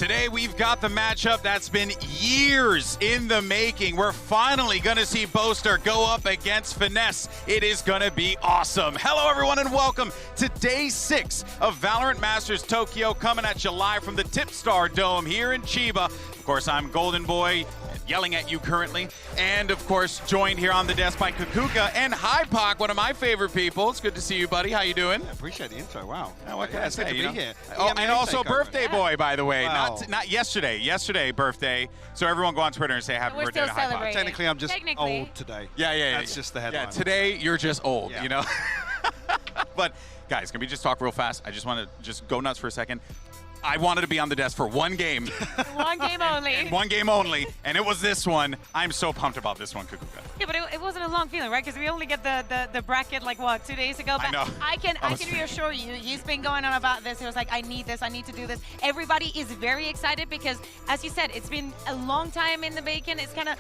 Today we've got the matchup that's been years in the making. We're finally going to see Boaster go up against Finesse. It is going to be awesome. Hello everyone and welcome to day 6 of Valorant Masters Tokyo, coming at you live from the Tipstar Dome here in Chiba. Of course, I'm Golden Boy, yelling at you currently, and of course joined here on the desk by Kakuka and HyperX, one of my favorite people. It's good to see you, buddy. How you doing? I appreciate the intro. Wow. Oh, what can I say? Good to be here. Oh, and also birthday Yeah. boy, by the way. Wow. Not yesterday. Yesterday birthday. So everyone go on Twitter and say happy We're birthday still to HyperX. celebrating. Technically, I'm just Technically. old today. Yeah. That's just the headline. Yeah, today you're just old, Yeah. you know? But guys, can we just talk real fast? I just want to just go nuts for a second. I wanted to be on the desk for one game. One game only. One game only, and it was this one. I'm so pumped about this one, Kakuka. Yeah, but it wasn't a long feeling, right? Because we only get the bracket like what, 2 days ago. But I know. I can reassure you, he's been going on about this. He was like, I need this, I need to do this. Everybody is very excited because, as you said, it's been a long time in the making. It's kind of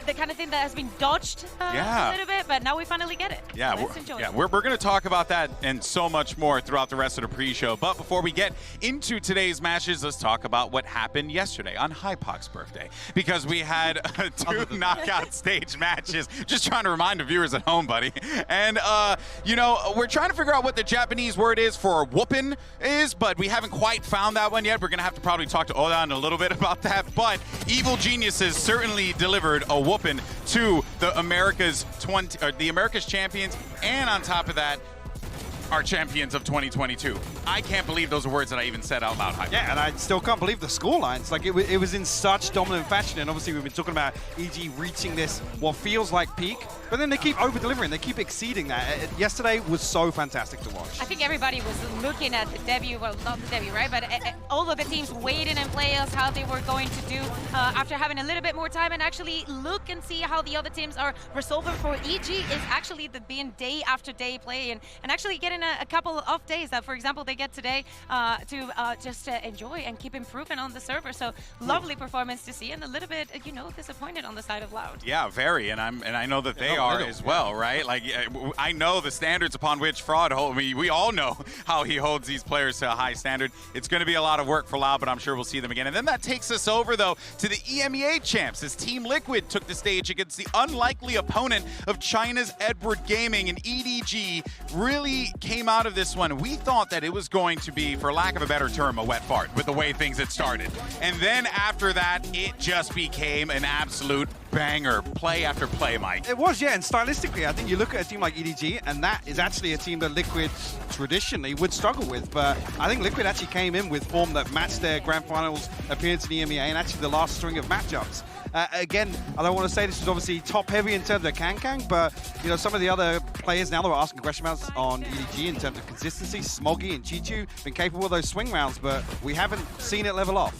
the kind of thing that has been dodged a little bit, but now we finally get it. Yeah, Let's enjoy it. we're going to talk about that and so much more throughout the rest of the pre-show. But before we get into today's matches, let's talk about what happened yesterday on HyperX's birthday, because we had 2 knockout stage matches. Just trying to remind the viewers at home, buddy. And you know, we're trying to figure out what the Japanese word is for whoopin' is, but we haven't quite found that one yet. We're gonna have to probably talk to Oda in a little bit about that. But Evil Geniuses certainly delivered a whoopin' to the America's champions, and on top of that, our champions of 2022. I can't believe those are words that I even said out loud. Yeah, and I still can't believe the scorelines. Like, it was in such dominant fashion, and obviously we've been talking about EG reaching this, what feels like peak, but then they keep over-delivering, they keep exceeding that. Yesterday was so fantastic to watch. I think everybody was looking at the debut, well, not the debut, right? But all of the teams waiting and play us how they were going to do after having a little bit more time and actually look and see how the other teams are resolving. For EG is actually being day after day play and actually getting a couple of days that, for example, they get today to just enjoy and keep improving on the server. So lovely performance to see, and a little bit, you know, disappointed on the side of Loud. Yeah, very, and I know that they are as well, right? Like, I know the standards upon which Fraud hold. We all know how he holds these players to a high standard. It's going to be a lot of work for Loud, but I'm sure we'll see them again. And then that takes us over, though, to the EMEA champs, as Team Liquid took the stage against the unlikely opponent of China's Edward Gaming, and EDG really came out of this one. We thought that it was going to be, for lack of a better term, a wet fart with the way things had started. And then after that, it just became an absolute banger, play after play, Mike. It was, yeah, and stylistically, I think you look at a team like EDG, and that is actually a team that Liquid traditionally would struggle with, but I think Liquid actually came in with form that matched their Grand Finals appearance in the EMEA and actually the last string of matchups. Again, I don't want to say this is obviously top-heavy in terms of Kankang, but you know, some of the other players now that are asking question marks on EDG in terms of consistency. Smoggy and Chichu been capable of those swing rounds, but we haven't seen it level off.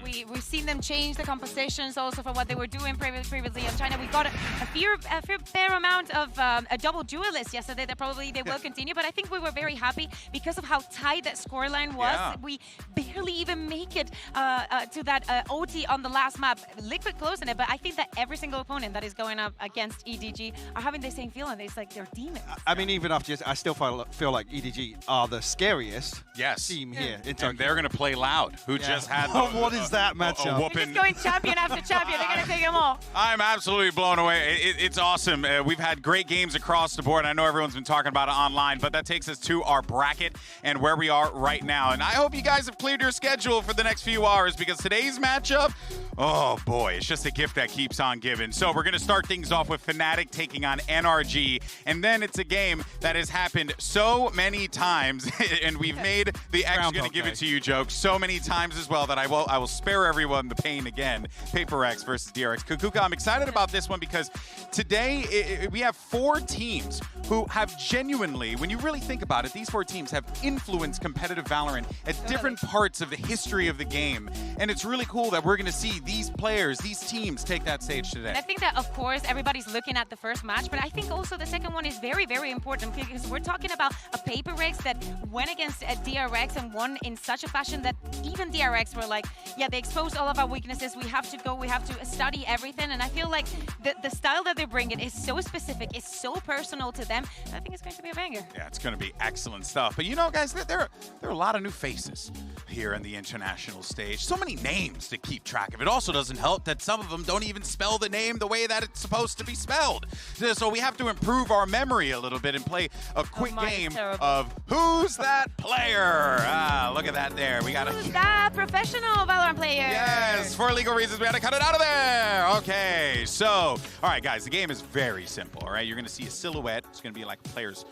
We've seen them change the compositions also from what they were doing previously in China. We got a fair amount of a double duelist yesterday that probably they will continue, but I think we were very happy because of how tight that scoreline was. Yeah. We barely even make it to that OT on the last map. Liquid closing it, but I think that every single opponent that is going up against EDG are having the same feeling. It's like they're demons. I mean, even after I still feel like EDG are the scariest team here in Tokyo. And they're going to play Loud, who just had what is that matchup? They're just going champion after champion. They're going to take them all. I'm absolutely blown away. It's awesome. We've had great games across the board. I know everyone's been talking about it online, but that takes us to our bracket and where we are right now. And I hope you guys have cleared your schedule for the next few hours, because today's matchup, oh boy, it's just a gift that keeps on giving. So we're going to start things off with Fnatic taking on NRG, and then it's a game that has happened so many times, and we've made the X going to give it to you joke so many times as well that I will spare everyone the pain again. HyperX versus DRX. Kakuka, I'm excited about this one because today we have 4 teams who have genuinely, when you really think about it, these 4 teams have influenced competitive Valorant at different parts of the history of the game. And it's really cool that we're going to see these players, these teams take that stage today. And I think that, of course, everybody's looking at the first match, but I think also the second one is very, very important because we're talking about a HyperX that went against a DRX and won in such a fashion that even DRX were like, yeah, they exposed all of our weaknesses. We have to go, we have to study everything. And I feel like the style that they're bringing is so specific, it's so personal to them. I think it's going to be a banger. Yeah, it's going to be excellent stuff. But you know, guys, there are a lot of new faces here in the international stage. So many names to keep track of. It also doesn't help that some of them don't even spell the name the way that it's supposed to be spelled. So we have to improve our memory a little bit and play a quick game of Who's That Player? Ah, look at that there. We got a... Who's that professional Valorant player? Yes, for legal reasons, we had to cut it out of there. Okay, so, all right, guys, the game is very simple, all right? You're going to see a silhouette. It's going to be like a player's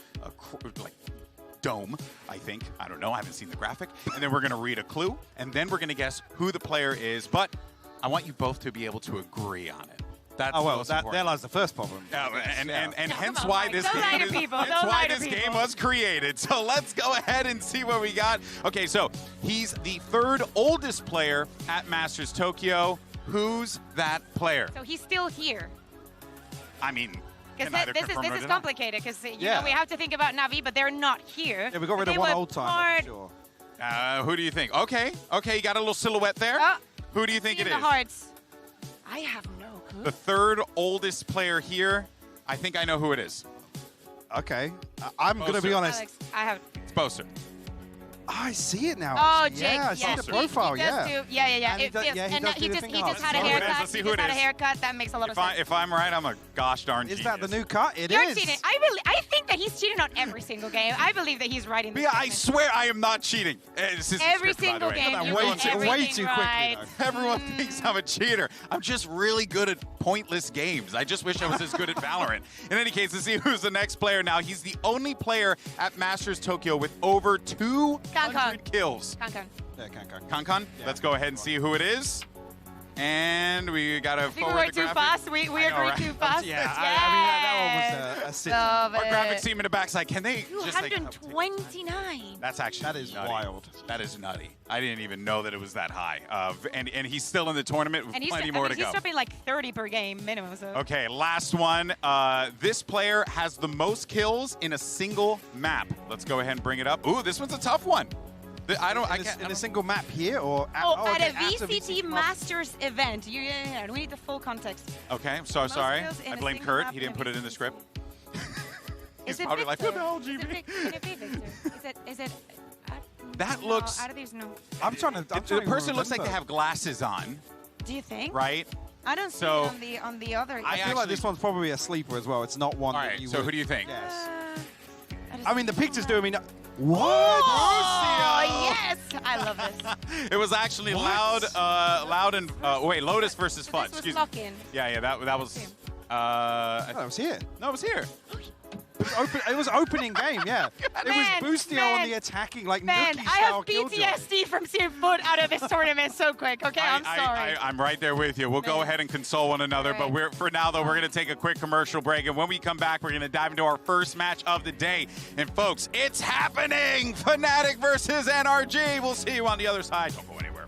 like dome, I think. I don't know. I haven't seen the graphic. And then we're going to read a clue, and then we're going to guess who the player is. But I want you both to be able to agree on it. That's there lies the first problem. And hence why this game was created. So let's go ahead and see what we got. Okay, so he's the third oldest player at Masters Tokyo. Who's that player? So he's still here. I mean, because this is complicated. Because you know we have to think about Navi, but they're not here. Yeah, we got rid of one old timer. Sure. Who do you think? Okay, you got a little silhouette there. Who do you think it is? The hearts. I have no clue. The third oldest player here. I think I know who it is. Okay, I'm gonna be honest. Alex, I have. It's Boaster. I see it now. Oh, Jake, yeah, I see the profile. He does do, yeah. And he just had a haircut. Let's see who it is. Had a haircut. That makes a lot of sense. If I'm right, I'm a gosh darn genius. Is that the new cut? You're cheating. I think that he's cheating on every single game. I believe that he's right in this. Yeah, I swear I am not cheating. Every single game. Way too quickly. Everyone thinks I'm a cheater. I'm just really good at pointless games. I just wish I was as good at Valorant. In any case, let's see who's the next player now. He's the only player at Masters Tokyo with over 200 kills. Kankan. Yeah, Kankan. Kankan? Yeah. Let's go ahead and see who it is. And we got to forward we the graphic. Too fast. We agreed too fast. Yeah, I mean, that one was a sit. Our graphics team in the backside. Can they 229. That's actually that is nutty. wild. That is nutty. I didn't even know that it was that high. And he's still in the tournament with plenty more to go. He's dropping like 30 per game minimum. So. Okay, last one. This player has the most kills in a single map. Let's go ahead and bring it up. Ooh, this one's a tough one. In a single map here or at a VCT Masters event. We need the full context. Okay, I'm so sorry. I blame Kurt. He didn't put it in the script. He's probably like, what the hell, GB? Is it? That looks. Out of these, no. The person looks like they have glasses on. Do you think? Right. I don't see it on the other. I feel like this one's probably a sleeper as well. It's not one. All right. So who do you think? Yes. I mean, the pictures do. I mean. What? Oh, yes! I love this. It was actually Loud and wait, Lotus versus Fudge. Excuse me. Yeah, that was. That was here. No, it was here. It was opening game, yeah. It was Boostio on the attacking, like Nookie style killjoy. I have PTSD from seeing Foot out of this tournament so quick. Okay, I'm sorry. I'm right there with you. We'll go ahead and console one another, but for now though, we're gonna take a quick commercial break, and when we come back, we're gonna dive into our first match of the day. And folks, it's happening! Fnatic versus NRG. We'll see you on the other side. Don't go anywhere.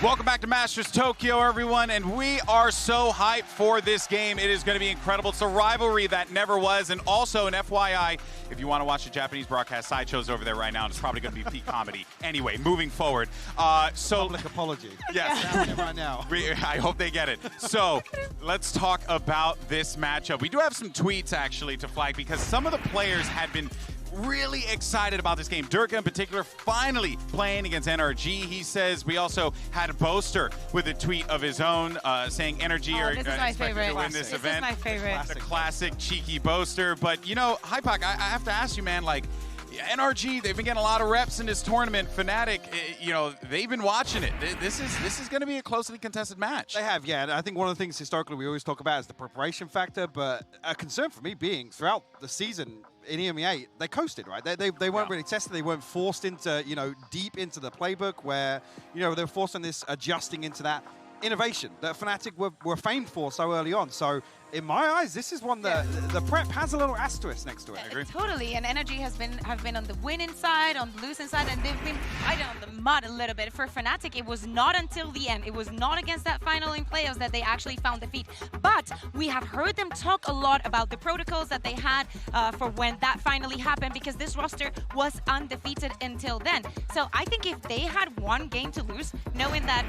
Welcome back to Masters Tokyo, everyone, and we are so hyped for this game. It is going to be incredible. It's a rivalry that never was, and also an FYI, if you want to watch the Japanese broadcast, Sideshow's over there right now, and it's probably going to be peak comedy. Anyway, moving forward. Public apology. Yes. Right now. I hope they get it. So let's talk about this matchup. We do have some tweets, actually, to flag, because some of the players had been really excited about this game. Durka in particular finally playing against NRG. He says we also had a Boaster with a tweet of his own saying NRG are expected to win this event. This is my favorite. The classic cheeky Boaster. But you know, HyperX, I have to ask you, man, like NRG, they've been getting a lot of reps in this tournament. Fnatic, you know, they've been watching it. This is going to be a closely contested match. They have, yeah. And I think one of the things historically we always talk about is the preparation factor. But a concern for me being throughout the season in EMEA, they coasted, right? They weren't really tested. They weren't forced into, you know, deep into the playbook where, you know, they're forced on this adjusting into that innovation that Fnatic were famed for so early on. So in my eyes, this is one that the prep has a little asterisk next to it. I agree. Totally, and NRG have been on the winning side, on the losing side, and they've been fighting on the mud a little bit. For Fnatic, it was not until the end. It was not against that final in playoffs that they actually found defeat. But we have heard them talk a lot about the protocols that they had for when that finally happened, because this roster was undefeated until then. So I think if they had one game to lose, knowing that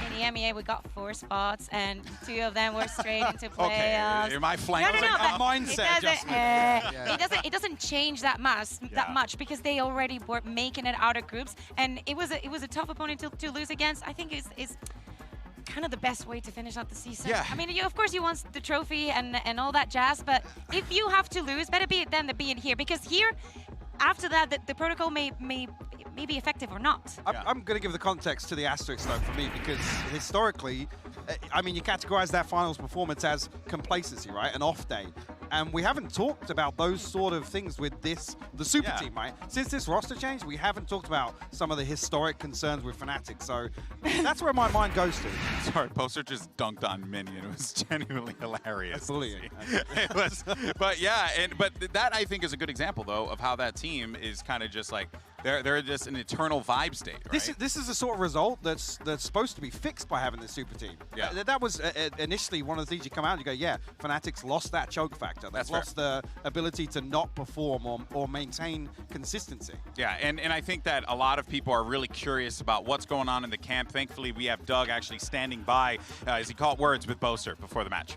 in EMEA we got 4 spots and 2 of them were straight into playoffs. Okay. Am I flying? No, mindset adjustment. It doesn't change that much because they already were making it out of groups, and it was a tough opponent to lose against. I think it's kind of the best way to finish out the season. Yeah. I mean, of course you want the trophy and all that jazz, but if you have to lose, better be it than to be in here, because here, after that, the protocol may be effective or not. I'm going to give the context to the asterisk, though, for me, because historically, I mean, you categorize that finals performance as complacency, right? An off day. And we haven't talked about those sort of things with the super team, right? Since this roster change, we haven't talked about some of the historic concerns with Fnatic. So that's where my mind goes to. Sorry, Poster just dunked on Minion. It was genuinely hilarious. Bullying. It was, but yeah, but that I think is a good example, though, of how that team is kind of just like, they're just an eternal vibe state, right? This is the sort of result that's supposed to be fixed by having this super team. Yeah. That was initially one of the things you come out and you go, yeah, Fnatic's lost that choke factor. They've lost the ability to not perform or maintain consistency. Yeah, and I think that a lot of people are really curious about what's going on in the camp. Thankfully, we have Doug actually standing by as he caught words with Boaster before the match.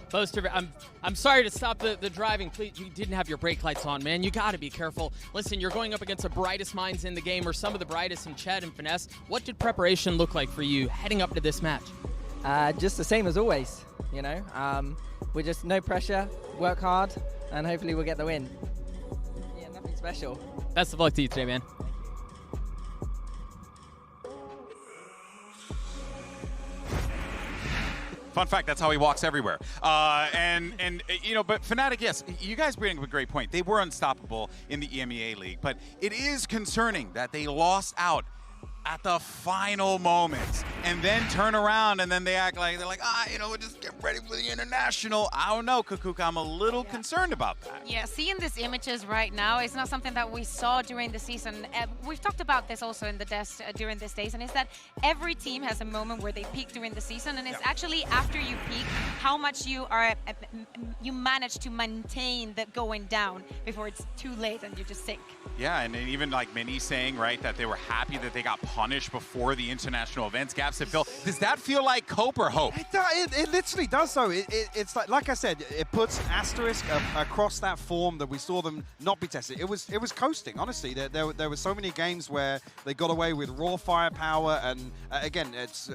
Boaster, I'm sorry to stop the driving. Please, you didn't have your brake lights on, man. You got to be careful. Listen, you're going up against the brightest minds in the game, or some of the brightest in Ched and Finesse. What did preparation look like for you heading up to this match? Just the same as always, you know. We're just no pressure, work hard, and hopefully we'll get the win. Yeah, nothing special. Best of luck to you today, man. Fun fact, that's how he walks everywhere. And you know, but Fnatic, yes, you guys bring up a great point. They were unstoppable in the EMEA League, but it is concerning that they lost out at the final moments and then turn around and then they act like they're like, you know, we'll just get ready for the international. I don't know, Kukuka, I'm a little concerned about that. Yeah, seeing these images right now is not something that we saw during the season. We've talked about this also in the desk during these days, and it's that every team has a moment where they peak during the season, and it's actually after you peak how much you manage to maintain the going down before it's too late and you just sink. Yeah, and even like Mini saying, right, that they were happy that they got punished before the international events. Gaps that Phil, does that feel like cope or hope? It literally does, though. It's like I said, it puts asterisk across that form that we saw them not be tested. It was coasting, honestly. There were so many games where they got away with raw firepower, and again, it's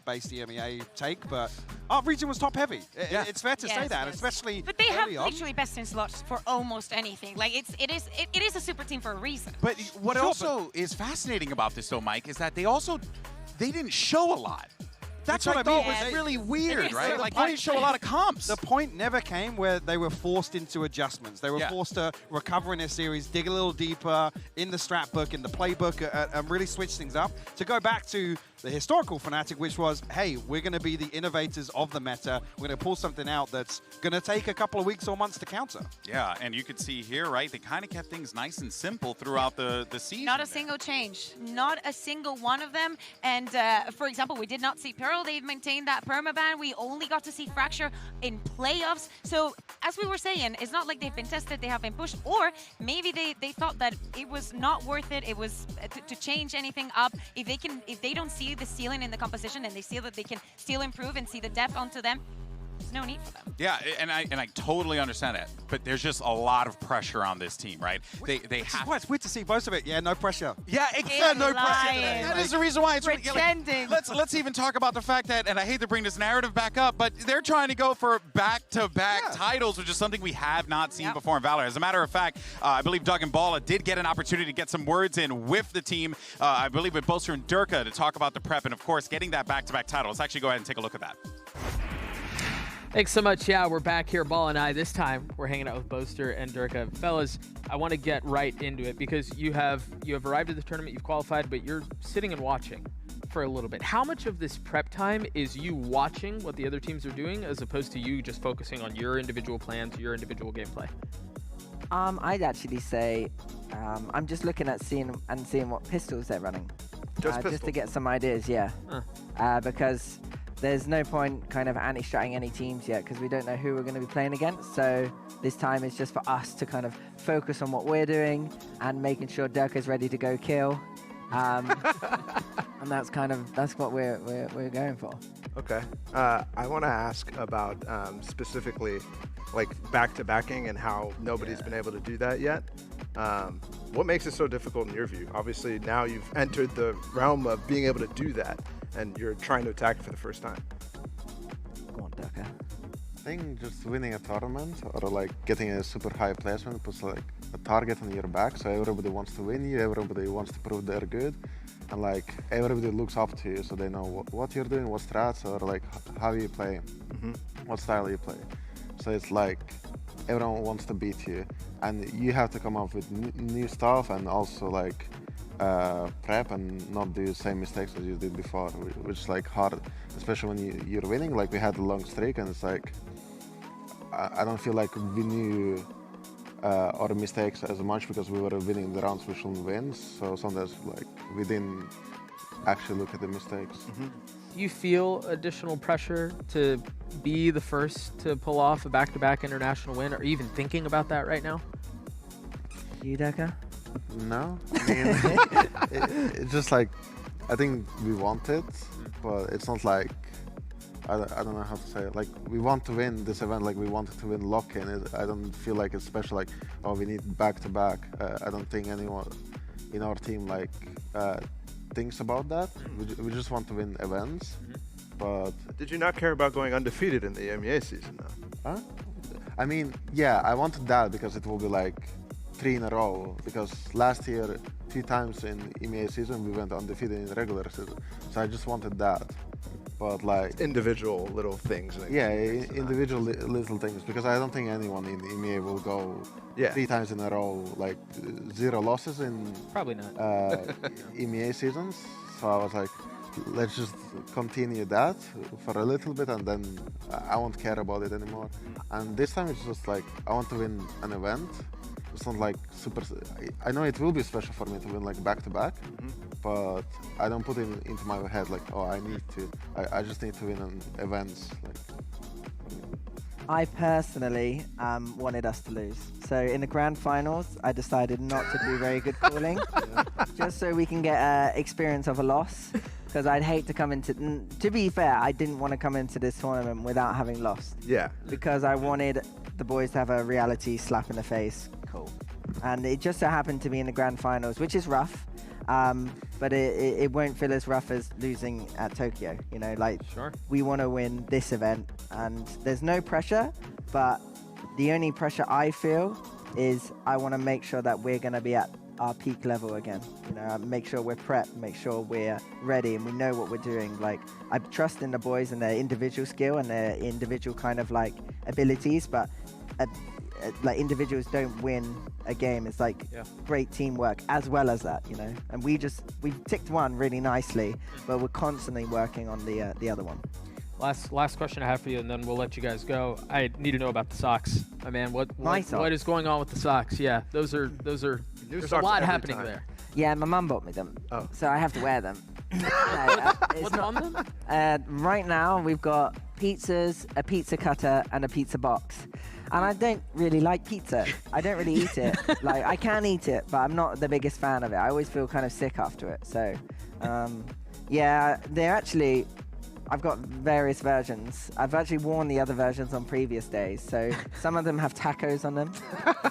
based EMEA take, but our region was top heavy. It's fair to say that, especially. But they have literally best in slots for almost anything. Like it is a super team for a reason. But what also is fascinating about this, though, Mike, is that they didn't show a lot. That's what I thought was really weird, right? Like, they didn't show a lot of comps. The point never came where they were forced into adjustments. They were forced to recover in their series, dig a little deeper in the strat book, in the playbook, and really switch things up. To go back to the historical Fnatic, which was, hey, we're going to be the innovators of the meta. We're going to pull something out that's going to take a couple of weeks or months to counter. Yeah, and you could see here, right, they kind of kept things nice and simple throughout the season. Not a single change. Not a single one of them. And, for example, we did not see Pearl. They've maintained that permaban. We only got to see Fracture in playoffs. So, as we were saying, it's not like they've been tested, they have been pushed, or maybe they thought that it was not worth it. It was to change anything up. If they don't see the ceiling in the composition and they see that they can still improve and see the depth onto them, there's no need for them. Yeah, and I totally understand that, but there's just a lot of pressure on this team, right? They have. It's weird to see most of it. Yeah, no pressure. Yeah, exactly. No pressure. That is the reason why it's pretending. Let's even talk about the fact that, and I hate to bring this narrative back up, but they're trying to go for back-to-back titles, which is something we have not seen before in Valorant. As a matter of fact, I believe Doug and Bala did get an opportunity to get some words in with the team. I believe with Boaster and Durka to talk about the prep, and of course, getting that back-to-back title. Let's actually go ahead and take a look at that. Thanks so much. Yeah, we're back here, Ball and I. This time, we're hanging out with Boaster and Durka. Fellas, I want to get right into it because you have arrived at the tournament, you've qualified, but you're sitting and watching for a little bit. How much of this prep time is you watching what the other teams are doing as opposed to you just focusing on your individual plans, your individual gameplay? I'd actually say I'm just looking at seeing what pistols they're running. Just to get some ideas, yeah. Because there's no point kind of anti-stratting any teams yet because we don't know who we're going to be playing against. So this time is just for us to kind of focus on what we're doing and making sure Durka's ready to go kill. And that's what we're going for. Okay. I want to ask about specifically like back-to-backing and how nobody's been able to do that yet. What makes it so difficult in your view? Obviously now you've entered the realm of being able to do that and you're trying to attack for the first time. Go on, Durka. I think just winning a tournament or like getting a super high placement puts like a target on your back, so everybody wants to win you, everybody wants to prove they're good, and like everybody looks up to you, so they know what you're doing, what strats, or like how you play, what style you play. So it's like everyone wants to beat you, and you have to come up with new stuff and also like prep and not do the same mistakes as you did before, which is like hard, especially when you're winning. Like we had a long streak and it's like I don't feel like we knew our mistakes as much because we were winning the rounds we shouldn't win, so sometimes like we didn't actually look at the mistakes. Do you feel additional pressure to be the first to pull off a back-to-back international win, or even thinking about that right now? You, Durka? No, I mean, it's just like, I think we want it, but it's not like, I don't know how to say it. Like, we want to win this event, like we wanted to win lock-in. I don't feel like it's special, like, oh, we need back-to-back. I don't think anyone in our team, like, thinks about that. We just want to win events, but... Did you not care about going undefeated in the EMEA season, though? Huh? I mean, yeah, I wanted that because it will be like 3 in a row, because last year 2 times in EMEA season we went undefeated in the regular season, so I just wanted that. But like individual little things. Yeah, individual little things, because I don't think anyone in EMEA will go 3 times in a row, like 0 losses in probably not EMEA seasons. So I was like, let's just continue that for a little bit and then I won't care about it anymore. And this time it's just like, I want to win an event. It's not like super, I know it will be special for me to win like back-to-back, but I don't put it into my head like, oh, I need to, I just need to win an events. Like. I personally wanted us to lose. So in the grand finals, I decided not to do very good calling, just so we can get experience of a loss. Because I'd hate to come into, to be fair, I didn't want to come into this tournament without having lost. Yeah. Because I wanted the boys to have a reality slap in the face. Cool. And it just so happened to be in the grand finals, which is rough. But it won't feel as rough as losing at Tokyo. You know, like we want to win this event, and there's no pressure. But the only pressure I feel is I want to make sure that we're going to be at our peak level again. You know, make sure we're prepped, make sure we're ready, and we know what we're doing. Like, I trust in the boys and their individual skill and their individual kind of like abilities, but like individuals don't win a game. It's like great teamwork as well as that, you know. And we ticked one really nicely, but we're constantly working on the other one. Last question I have for you, and then we'll let you guys go. I need to know about the socks. My man, what is going on with the socks? Yeah, those are there's a lot happening there. Yeah, my mum bought me them, so I have to wear them. What's on them? Right now, we've got pizzas, a pizza cutter, and a pizza box. And I don't really like pizza. I don't really eat it. Like, I can eat it, but I'm not the biggest fan of it. I always feel kind of sick after it. So, yeah, they're actually... I've got various versions. I've actually worn the other versions on previous days. So some of them have tacos on them.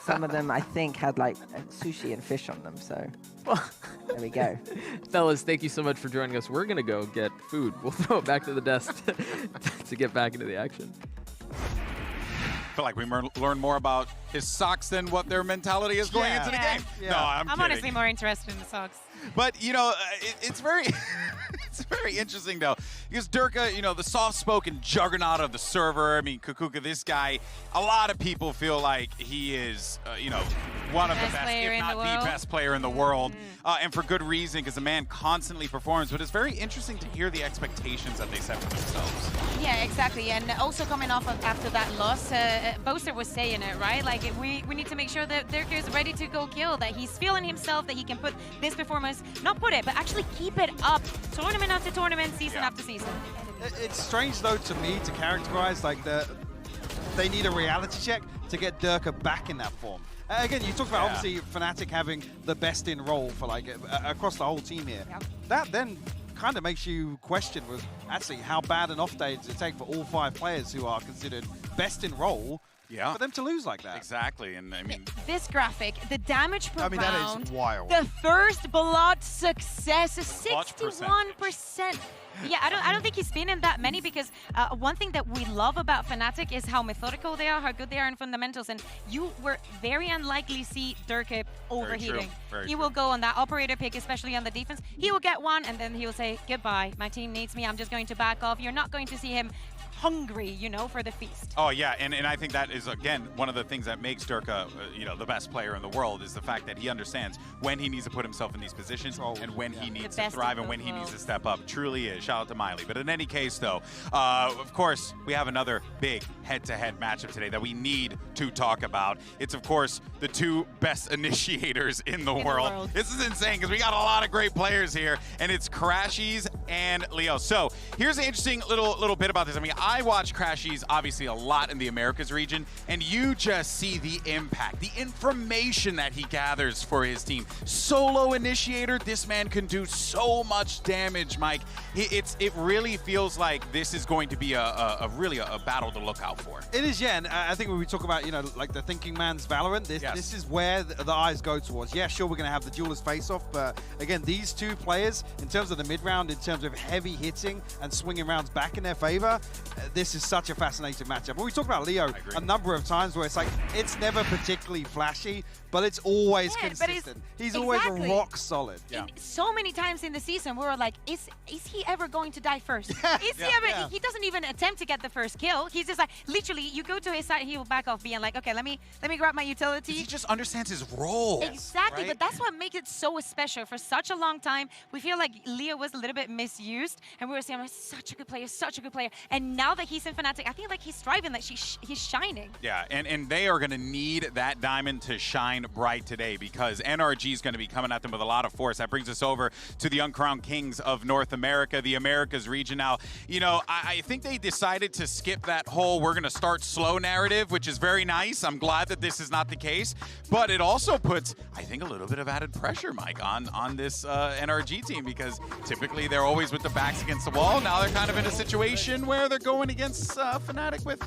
Some of them, I think, had like sushi and fish on them. So there we go. Fellas, thank you so much for joining us. We're going to go get food. We'll throw it back to the desk to get back into the action. I feel like we learn more about his socks than what their mentality is going into the game. Yeah. No, I'm kidding. Honestly more interested in the socks. But, you know, it's very it's very interesting, though, because Durka, you know, the soft-spoken juggernaut of the server. I mean, Kukuka, this guy, a lot of people feel like he is, you know, one of the best, if not the best player in the world. And for good reason, because the man constantly performs. But it's very interesting to hear the expectations that they set for themselves. Yeah, exactly. And also coming off of after that loss, Boaster was saying it, right? Like, we need to make sure that Durka is ready to go kill, that he's feeling himself, that he can put this performance, not put it, but actually keep it up tournament after tournament, season after season. It's strange, though, to me to characterize like they need a reality check to get Durka back in that form. Again, you talk about obviously Fnatic having the best in role for like across the whole team here. That then kind of makes you question with actually how bad an off day does it take for all 5 players who are considered best in role for them to lose like that. Exactly, and I mean... This graphic, the damage per round, that is wild. The first blood success, 61%. Yeah, I don't think he's been in that many because one thing that we love about Fnatic is how methodical they are, how good they are in fundamentals, and you were very unlikely to see Durka overheating. He will go on that operator pick, especially on the defense. He will get one, and then he will say, goodbye, my team needs me, I'm just going to back off. You're not going to see him hungry, you know, for the feast. Oh yeah, and I think that is again one of the things that makes Durka, you know, the best player in the world is the fact that he understands when he needs to put himself in these positions and when he needs to thrive and when he needs to step up. Truly is. Shout out to Miley. But in any case, though, of course, we have another big head-to-head matchup today that we need to talk about. It's of course the 2 best initiators in the world. This is insane because we got a lot of great players here, and it's Crashies and Leo. So here's an interesting little bit about this. I mean, I watch Crashies obviously a lot in the Americas region, and you just see the impact, the information that he gathers for his team. Solo initiator, this man can do so much damage, Mike. It really feels like this is going to be really a battle to look out for. It is, yeah, and I think when we talk about, you know, like the thinking man's Valorant, this is where the eyes go towards. Yeah, sure, we're going to have the duelist face-off, but again, these 2 players, in terms of the mid-round, in terms of heavy hitting and swinging rounds back in their favor, this is such a fascinating matchup. But we talked about Leo a number of times where it's like, it's never particularly flashy, but it's always consistent. He's always rock solid. So many times in the season, we were like, is he ever going to die first? Is he ever? He doesn't even attempt to get the first kill. He's just like, literally, you go to his side, he will back off, being like, okay, let me grab my utility. He just understands his role. Exactly, but that's what makes it so special. For such a long time, we feel like Leo was a little bit misused, and we were saying, such a good player, such a good player. And now that he's in Fnatic, I feel like he's thriving, like he's shining. Yeah, and they are going to need that diamond to shine bright today because NRG is going to be coming at them with a lot of force. That brings us over to the Uncrowned Kings of North America, the Americas region. Now, you know, I think they decided to skip that whole we're going to start slow narrative, which is very nice. I'm glad that this is not the case, but it also puts, I think, a little bit of added pressure, Mike, on this NRG team because typically they're always with the backs against the wall. Now they're kind of in a situation where they're going against Fnatic with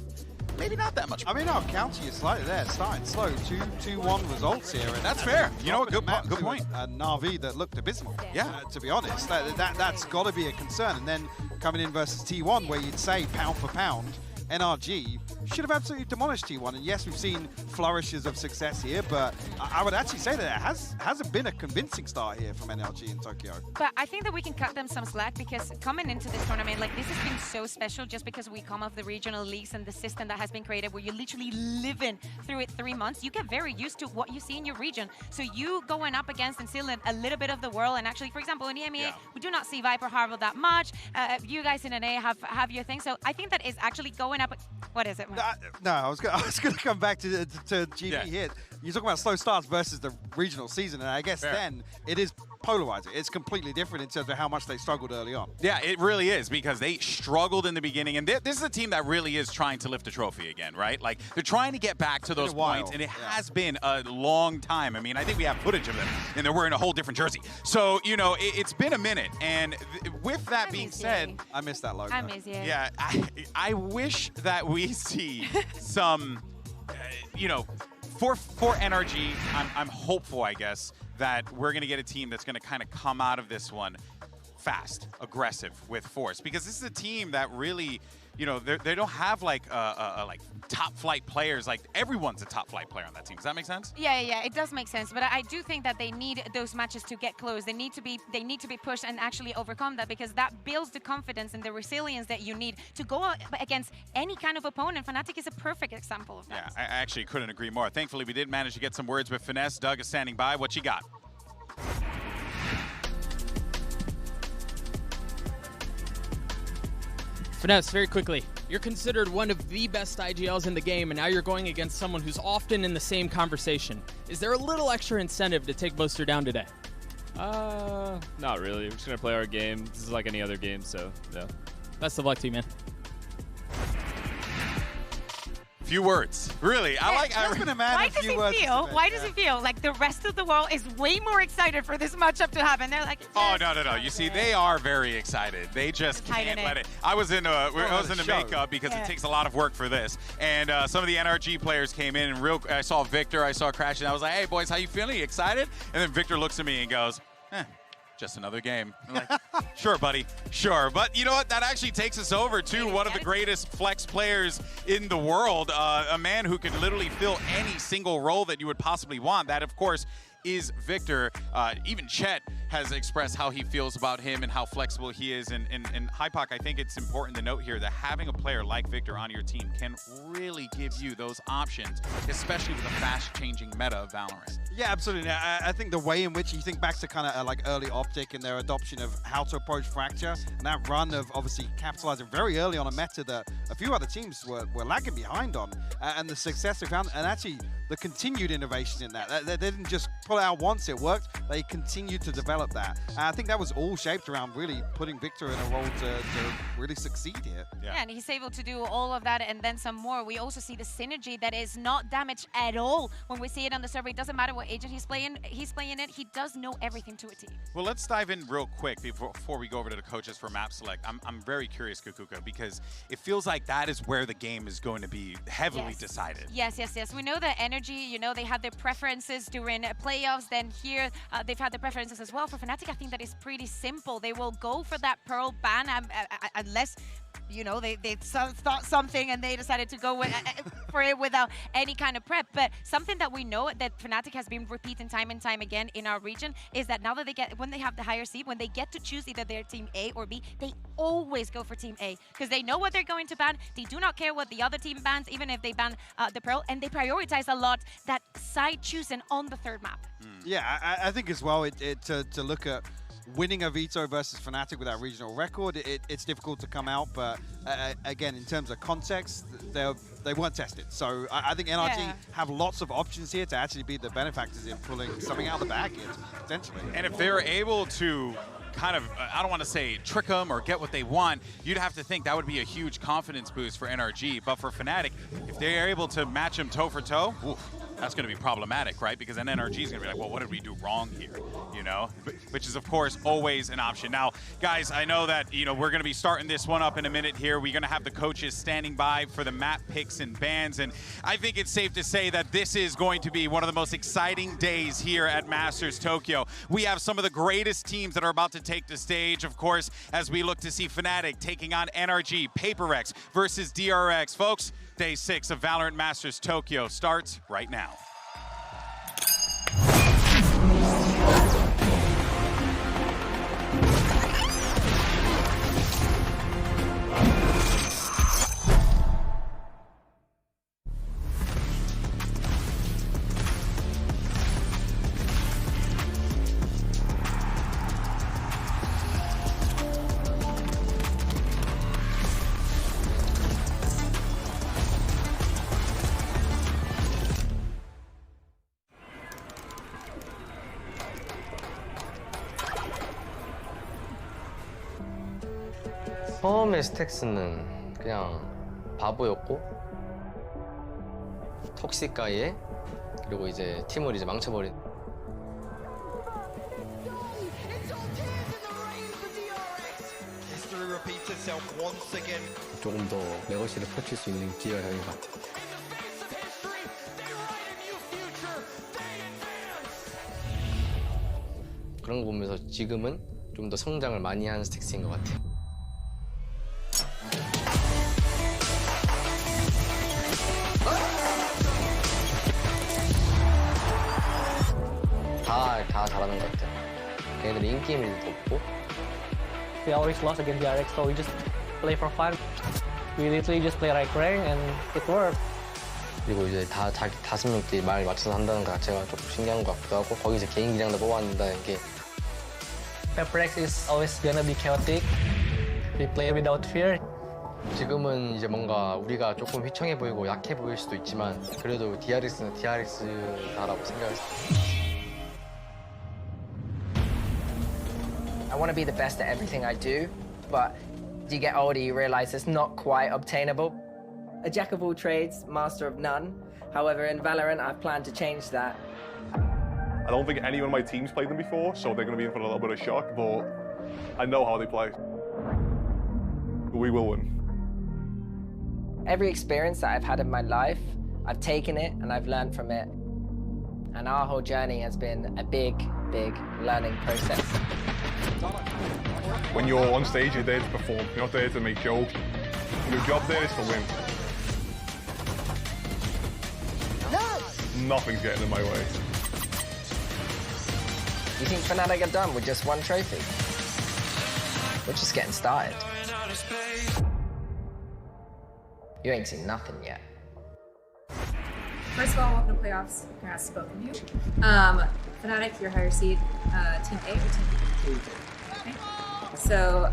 maybe not that much. I mean, I'll counter you slightly there. Starting slow, 2-1 results here. And that's fair. You know what? Good point. Na'Vi that looked abysmal. Yeah. To be honest, that's got to be a concern. And then coming in versus T1, where you'd say pound for pound, NRG should have absolutely demolished T1. And yes, we've seen flourishes of success here, but I would actually say that it hasn't been a convincing start here from NRG in Tokyo. But I think that we can cut them some slack because coming into this tournament, like, this has been so special just because we come off the regional leagues and the system that has been created where you're literally living through it 3 months. You get very used to what you see in your region. So you going up against and seeing a little bit of the world, and actually, for example, in EMEA, we do not see Viper Harville that much. You guys in NA have your thing. So I think that is actually going up. What is it, Mike? No, I was going to come back to GB here. You're talking about slow starts versus the regional season, and I guess then it is polarizing. It's completely different in terms of how much they struggled early on. Yeah, it really is, because they struggled in the beginning, and this is a team that really is trying to lift a trophy again, right? Like, they're trying to get back to those points, and it has been a long time. I mean, I think we have footage of them, and they're wearing a whole different jersey. So, you know, it's been a minute, and with that being said, I miss that logo. I miss you. Yeah, I wish that we see some, you know, for NRG, I'm hopeful, I guess, that we're going to get a team that's going to kind of come out of this one fast, aggressive, with force. Because this is a team that really, you know, they don't have like like top flight players. Like, everyone's a top flight player on that team. Does that make sense? Yeah, it does make sense. But I do think that they need those matches to get close. They need to be pushed and actually overcome that, because that builds the confidence and the resilience that you need to go against any kind of opponent. Fnatic is a perfect example of that. Yeah, I actually couldn't agree more. Thankfully, we did manage to get some words with Finesse. Doug is standing by. What you got? Finesse, very quickly, you're considered one of the best IGLs in the game, and now you're going against someone who's often in the same conversation. Is there a little extra incentive to take Boaster down today? Not really. We're just going to play our game. This is like any other game, so, yeah. Best of luck to you, man. Few words. Really, I like. Why does it feel like the rest of the world is way more excited for this matchup to happen? They're like, oh no. You see, they are very excited. They just can't let it. I was in makeup because it takes a lot of work for this, and some of the NRG players came in, and I saw Victor, I saw Crash, and I was like, hey boys, how you feeling? You excited? And then Victor looks at me and goes, just another game. I'm like, sure, buddy, sure. But you know what? That actually takes us over to one of the greatest flex players in the world, a man who could literally fill any single role that you would possibly want. That, of course, is Victor. Even Chet has expressed how he feels about him and how flexible he is. And HyperX, I think it's important to note here that having a player like Victor on your team can really give you those options, especially with a fast-changing meta of Valorant. Yeah, absolutely. I think the way in which you think back to kind of like early Optic and their adoption of how to approach Fracture, and that run of obviously capitalizing very early on a meta that a few other teams were lagging behind on, and the success they found, and actually the continued innovation in that. They didn't just pull it out once it worked, they continued to develop that. And I think that was all shaped around really putting Victor in a role to really succeed here. Yeah, and he's able to do all of that and then some more. We also see the synergy that is not damaged at all when we see it on the server. It doesn't matter what agent he's playing it. He does know everything to a team. Well, let's dive in real quick before we go over to the coaches for map select. I'm very curious, Kukuka, because it feels like that is where the game is going to be heavily decided. Yes. We know that NRG, you know, they had their preferences during playoffs. Then here, they've had their preferences as well. For Fnatic, I think that is pretty simple. They will go for that Pearl ban unless, you know, they thought something and they decided to go for it without any kind of prep. But something that we know that Fnatic has been repeating time and time again in our region is that now that when they have the higher seed, when they get to choose either their team A or B, they always go for team A because they know what they're going to ban. They do not care what the other team bans, even if they ban the Pearl, and they prioritize a lot that side choosing on the third map. Yeah, I think as well, to look at winning a veto versus Fnatic with that regional record, it's difficult to come out, but again, in terms of context, they weren't tested. So I think NRG have lots of options here to actually be the benefactors in pulling something out of the bag here, potentially. And if they're able to kind of, I don't want to say trick them or get what they want, you'd have to think that would be a huge confidence boost for NRG. But for Fnatic, if they're able to match them toe for toe, that's going to be problematic, right? Because then NRG is going to be like, well, what did we do wrong here? You know, which is, of course, always an option. Now, guys, I know that, you know, we're going to be starting this one up in a minute here. We're going to have the coaches standing by for the map picks and bans. And I think it's safe to say that this is going to be one of the most exciting days here at Masters Tokyo. We have some of the greatest teams that are about to take the stage, of course, as we look to see Fnatic taking on NRG, HyperX versus DRX. Folks, Day 6 of VALORANT Masters Tokyo starts right now. 처음에 스택스는 그냥 바보였고 톡시가에 그리고 이제 팀을 이제 망쳐버린 조금 더 레거시를 펼칠 수 있는 기회가 되는 것 같아요. 그런 거 보면서 지금은 좀 더 성장을 많이 하는 스택스인 것 같아요. 다 잘하는 것 같아요. 걔네들이 인기임이 더 없고. We always lost against DRX, so we just play for fun. We literally just play right rank and it worked. 그리고 이제 다 자기 5명끼리 말 맞춰서 한다는 것 자체가 조금 신기한 것 같기도 하고 거기서 개인 기량도 뽑아낸다는 게 HyperX is always gonna be chaotic. We play without fear. 지금은 이제 뭔가 우리가 조금 휘청해 보이고 약해 보일 수도 있지만 그래도 DRX는 DRX다라고 생각했어요. I want to be the best at everything I do, but as you get older, you realize it's not quite obtainable. A jack of all trades, master of none. However, in Valorant, I've planned to change that. I don't think anyone on my team's played them before, so they're going to be in for a little bit of shock, but I know how they play. We will win. Every experience that I've had in my life, I've taken it and I've learned from it. And our whole journey has been a big, big learning process. When you're on stage, you're there to perform. You're not there to make jokes. Your job there is to win. Nothing's getting in my way. You think Fnatic are done with just one trophy? We're just getting started. You ain't seen nothing yet. First of all, welcome to playoffs. Congrats to both of you. Fnatic, your higher seed, Team A or Team B? Okay. So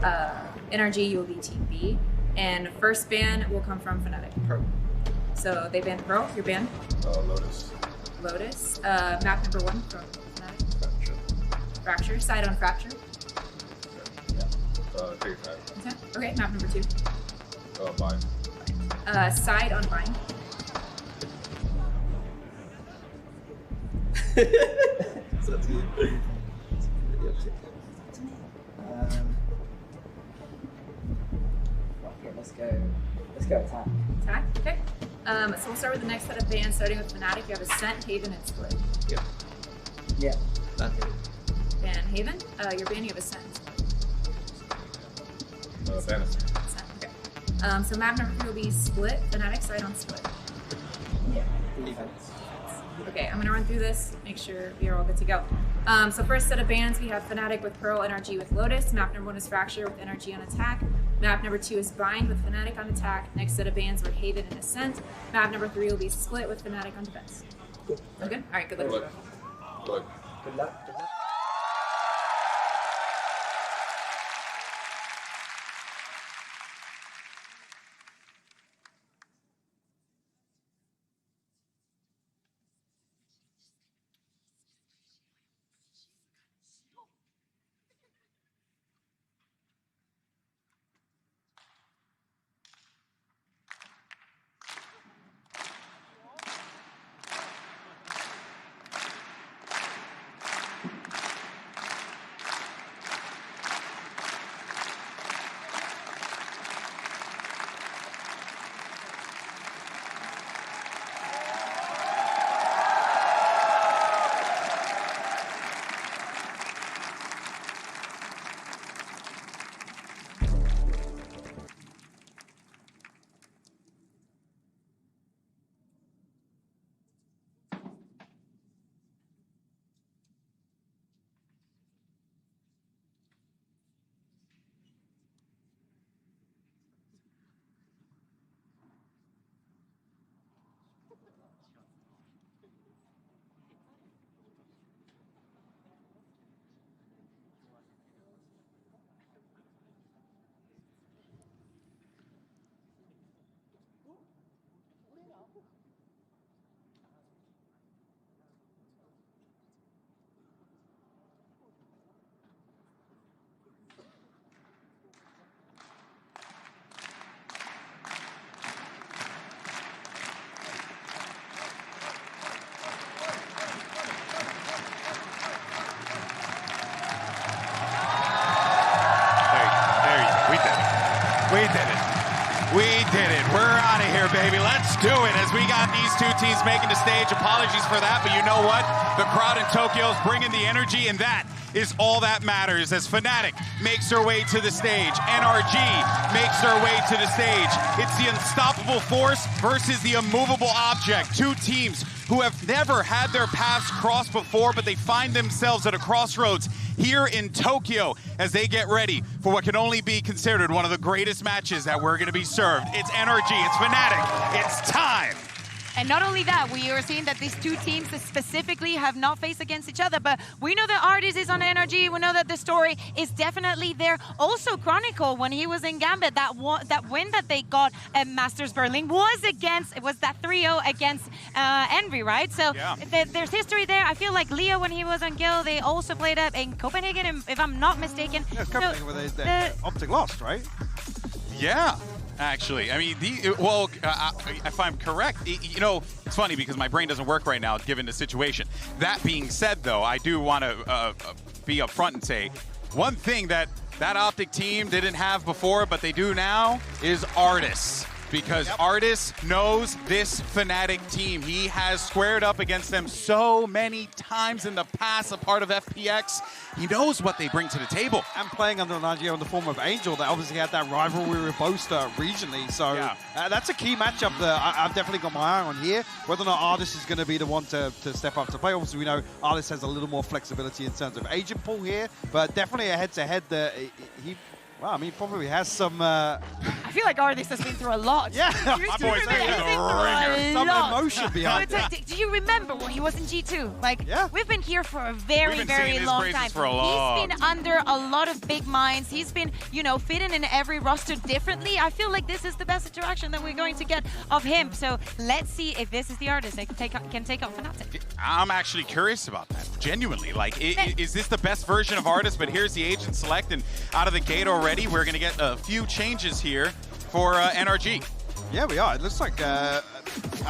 NRG, you will be Team B. And first ban will come from Fnatic. Pro. So they banned Pro, you're banned? Lotus. Lotus. Map number 1 from Fnatic. Fracture. Fracture. Side on Fracture. Yeah. Take that. Okay, map number 2. Bind. Side on Bind. Let's go attack. Attack, okay. So we'll start with the next set of bans, starting with Fnatic. You have Ascent, Haven, and Split. Yeah. Yeah. Ban Haven. Your ban, you have Ascent. Fantasy. Ascent, okay. So map number 3 will be Split. Fnatic side on Split. Yeah. Okay, I'm gonna run through this, make sure we are all good to go. So first set of bans, we have Fnatic with Pearl, NRG with Lotus. Map number 1 is Fracture with NRG on attack. Map number 2 is Bind with Fnatic on attack. Next set of bans were Haven and Ascent. Map number 3 will be Split with Fnatic on defense. Cool. Sound good? All right, good luck. Good luck. Good luck. Good luck. get it. We're out of here, baby. Let's do it. As we got these two teams making the stage. Apologies for that, but you know what? The crowd in Tokyo is bringing the energy, and that is all that matters as Fnatic makes their way to the stage. NRG makes their way to the stage. It's the unstoppable force versus the immovable object. Two teams who have never had their paths crossed before, but they find themselves at a crossroads here in Tokyo as they get ready for what can only be considered one of the greatest matches that we're going to be served. It's NRG, it's Fnatic, it's time. And not only that, we are seeing that these two teams specifically have not faced against each other, but we know that Artis is on NRG, we know that the story is definitely there. Also, Chronicle, when he was in Gambit, that win that they got at Masters Berlin was that 3-0 against Envy, right? So yeah. There's history there. I feel like Leo, when he was on Gil, they also played up in Copenhagen, if I'm not mistaken. Yeah, Copenhagen, where they Optic lost, right? Yeah. Actually, I mean, if I'm correct, you know, it's funny because my brain doesn't work right now given the situation. That being said, though, I do want to be upfront and say one thing that Optic team didn't have before, but they do now, is Artis. Because Artis knows this Fnatic team. He has squared up against them so many times in the past, a part of FPX. He knows what they bring to the table. And playing under an RGO in the form of Angel, that obviously had that rivalry with Boaster regionally. So that's a key matchup that I've definitely got my eye on here. Whether or not Artis is going to be the one to step up to play. Obviously, we know Artis has a little more flexibility in terms of agent pool here, but definitely a head-to-head that well, I mean, probably has some... I feel like Artis has been through a lot. Yeah, my boy's some emotion behind it. Do you remember when he was in G2? Like, we've been here for a very long time. For a long He's been under a lot of big minds. He's been, you know, fitting in every roster differently. I feel like this is the best interaction that we're going to get of him. So let's see if this is the Artis that can take on Fnatic. I'm actually curious about that, genuinely. Like, is this the best version of Artis? But here's the agent select, and out of the gate already, we're going to get a few changes here for NRG. Yeah, we are. It looks like, I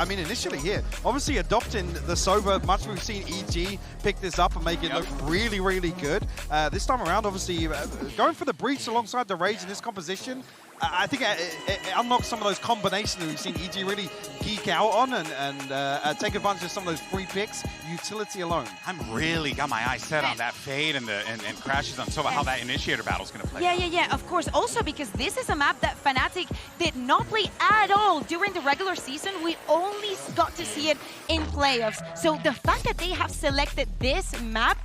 mean, initially here, obviously adopting the Sober, much we've seen EG pick this up and make it look really, really good. This time around, obviously, going for the Breach alongside the Rage in this composition, I think it unlocks some of those combinations that we've seen EG really geek out on and take advantage of some of those free picks, utility alone. I'm really got my eyes set on that Fade and crashes on Sova, how that Initiator battle is going to play. Yeah, of course. Also because this is a map that Fnatic did not play at all during the regular season. We only got to see it in playoffs. So the fact that they have selected this map,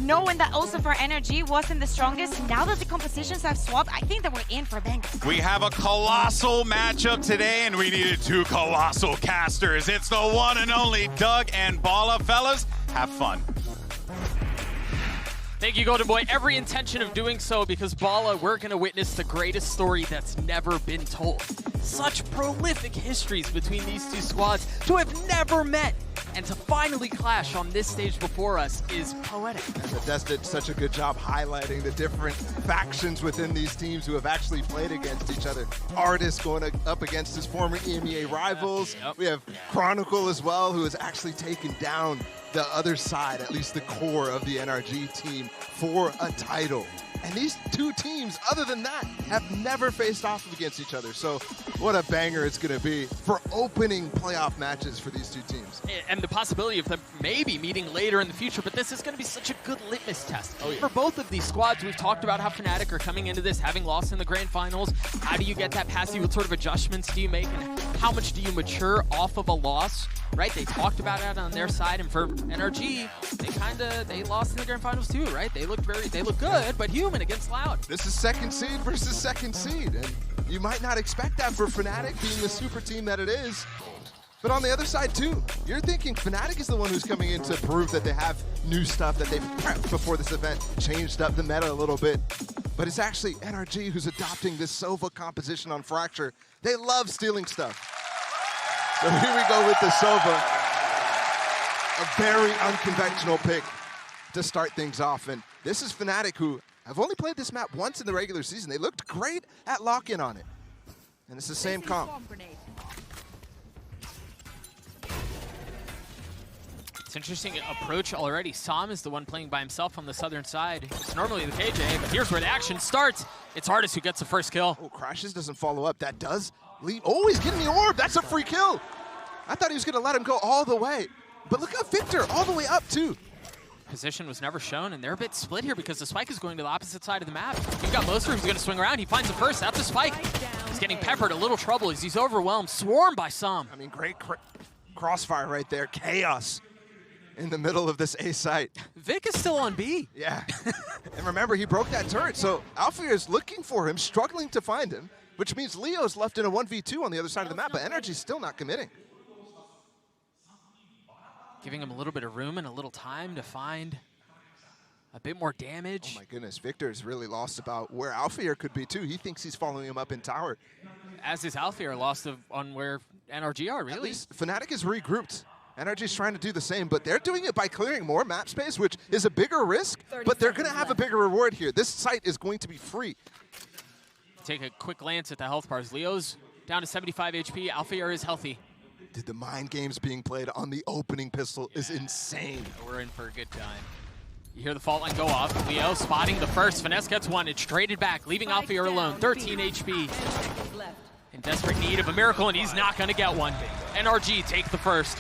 knowing that also for NRG wasn't the strongest, now that the compositions have swapped, I think that we're in for bang. We have a colossal matchup today, and we needed two colossal casters. It's the one and only Doug and Bala. Fellas, have fun. Thank you, Golden Boy. Every intention of doing so, because Bala, we're going to witness the greatest story that's never been told. Such prolific histories between these two squads to have never met. And to finally clash on this stage before us is poetic. And the Des did such a good job highlighting the different factions within these teams who have actually played against each other. Artis going up against his former EMEA rivals. We have Chronicle as well, who has actually taken down the other side, at least the core of the NRG team, for a title. And these two teams, other than that, have never faced off against each other. So what a banger it's going to be for opening playoff matches for these two teams. And the possibility of them maybe meeting later in the future, but this is going to be such a good litmus test. For both of these squads, we've talked about how Fnatic are coming into this, having lost in the grand finals. How do you get that past you? What sort of adjustments do you make? And how much do you mature off of a loss? Right, they talked about it on their side, and for NRG, they lost in the grand finals too, right? They look good, but human against Loud. This is second seed versus second seed, and you might not expect that for Fnatic being the super team that it is. But on the other side too, you're thinking Fnatic is the one who's coming in to prove that they have new stuff that they've prepped before this event, changed up the meta a little bit. But it's actually NRG who's adopting this Sova composition on Fracture. They love stealing stuff. So here we go with the Sova. A very unconventional pick to start things off. And this is Fnatic, who have only played this map once in the regular season. They looked great at lock-in on it. And it's the same comp. It's an interesting approach already. Sam is the one playing by himself on the southern side. It's normally the KJ, but here's where the action starts. It's Artis who gets the first kill. Oh, Crashes doesn't follow up. That does Oh, he's getting the orb. That's a free kill. I thought he was going to let him go all the way. But look at Victor, all the way up, too. Position was never shown, and they're a bit split here because the spike is going to the opposite side of the map. You've got Moser who's going to swing around. He finds the first. That's the spike. He's getting peppered. A little trouble as he's overwhelmed. Swarmed by some. I mean, great crossfire right there. Chaos in the middle of this A site. Vic is still on B. Yeah. And remember, he broke that turret, so Alfia is looking for him, struggling to find him, which means Leo's left in a 1v2 on the other side of the map, but NRG's still not committing. Giving him a little bit of room and a little time to find a bit more damage. Oh my goodness, Victor's really lost about where Alfia could be too. He thinks he's following him up in tower. As is Alfia lost on where NRG are, really. At least Fnatic is regrouped. NRG's trying to do the same, but they're doing it by clearing more map space, which is a bigger risk, but they're going to have a bigger reward here. This site is going to be free. Take a quick glance at the health bars. Leo's down to 75 HP. Alfia is healthy. Dude, the mind games being played on the opening pistol is insane. We're in for a good time. You hear the fault line go off. Leo spotting the first. Finesse gets one. It's traded back, leaving Alfia alone. 13 HP. In desperate need of a miracle, and he's not going to get one. NRG take the first.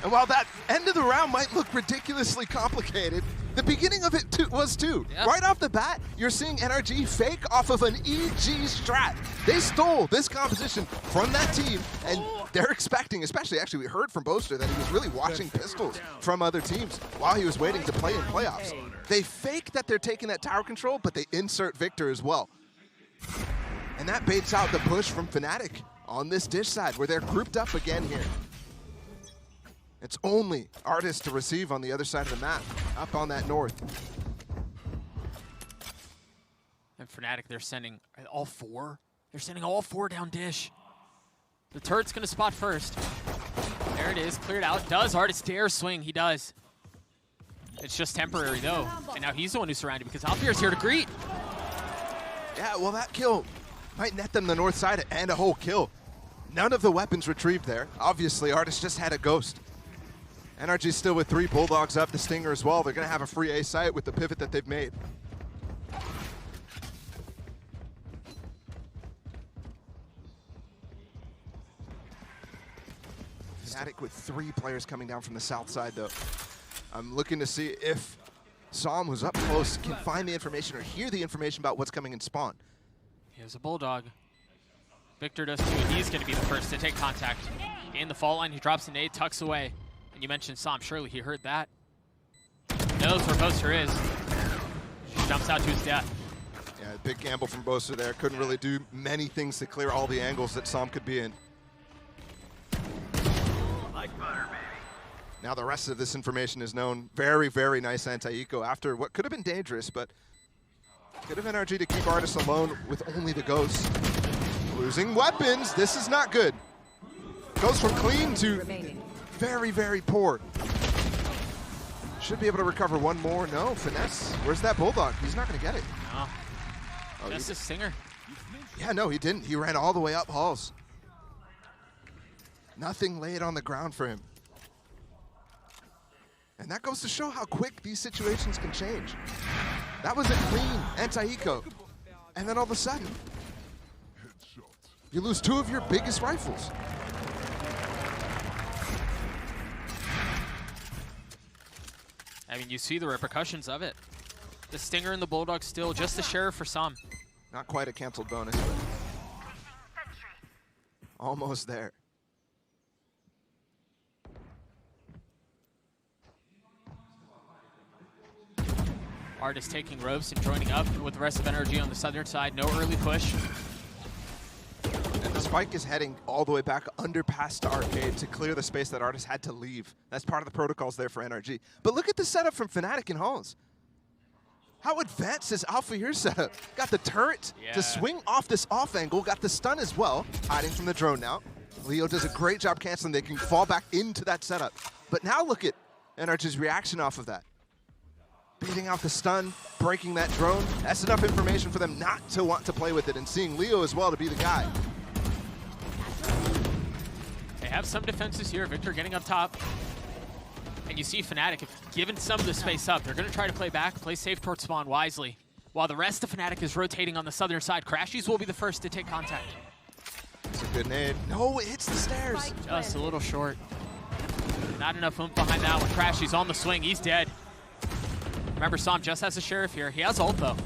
And while that end of the round might look ridiculously complicated, the beginning of it was too. Yep. Right off the bat, you're seeing NRG fake off of an EG strat. They stole this composition from that team, and they're expecting, especially actually we heard from Boaster that he was really watching pistols from other teams while he was waiting to play in playoffs. They fake that they're taking that tower control, but they insert Victor as well. And that baits out the push from Fnatic on this dish side where they're grouped up again here. It's only Artist to receive on the other side of the map, up on that north. And Fnatic, they're sending all four. They're sending all four down dish. The turret's gonna spot first. There it is, cleared out. Does Artist dare swing? He does. It's just temporary though. And now he's the one who's surrounded because Alfia's here to greet. Yeah, well that kill might net them the north side and a whole kill. None of the weapons retrieved there. Obviously, Artist just had a ghost. NRG's still with 3 Bulldogs up, the Stinger as well. They're going to have a free A site with the pivot that they've made. Fnatic with 3 players coming down from the south side, though. I'm looking to see if Psalm, who's up close, can find the information or hear the information about what's coming in spawn. Here's a Bulldog. Victor does too, and he's going to be the first to take contact. In the fault line, he drops a nade, tucks away. And you mentioned Psalm, surely he heard that. Knows where Boaster is. She jumps out to his death. Yeah, big gamble from Boaster there. Couldn't really do many things to clear all the angles that Psalm could be in. Like butter, baby. Now the rest of this information is known. Very, very nice anti-eco after what could have been dangerous, but could have NRG to keep Artist alone with only the ghost. Losing weapons, this is not good. Goes from clean to very, very poor. Should be able to recover one more. No, Finesse. Where's that Bulldog? He's not going to get it. No. Oh, just a Stinger. Yeah, no, he didn't. He ran all the way up halls. Nothing laid on the ground for him. And that goes to show how quick these situations can change. That was a clean anti-eco. And then all of a sudden, you lose 2 of your biggest rifles. I mean, you see the repercussions of it. The Stinger and the Bulldog still just a sheriff for some. Not quite a canceled bonus, but almost there. Artist taking ropes and joining up with the rest of NRG on the southern side. No early push. And the spike is heading all the way back underpass to Arcade to clear the space that Artist had to leave. That's part of the protocols there for NRG. But look at the setup from Fnatic and Halls. How advanced is Alpha here setup? Got the turret to swing off this off angle, got the stun as well, hiding from the drone now. Leo does a great job canceling. They can fall back into that setup. But now look at NRG's reaction off of that. Beating out the stun, breaking that drone. That's enough information for them not to want to play with it, and seeing Leo as well to be the guy. They have some defenses here. Victor getting up top. And you see Fnatic, if given some of the space up, they're going to try to play back, play safe towards spawn wisely. While the rest of Fnatic is rotating on the southern side, Crashies will be the first to take contact. Good nade. No, it hits the stairs. Just a little short. Not enough oomph behind that one. Crash, he's on the swing. He's dead. Remember, Som just has a sheriff here. He has ult, though.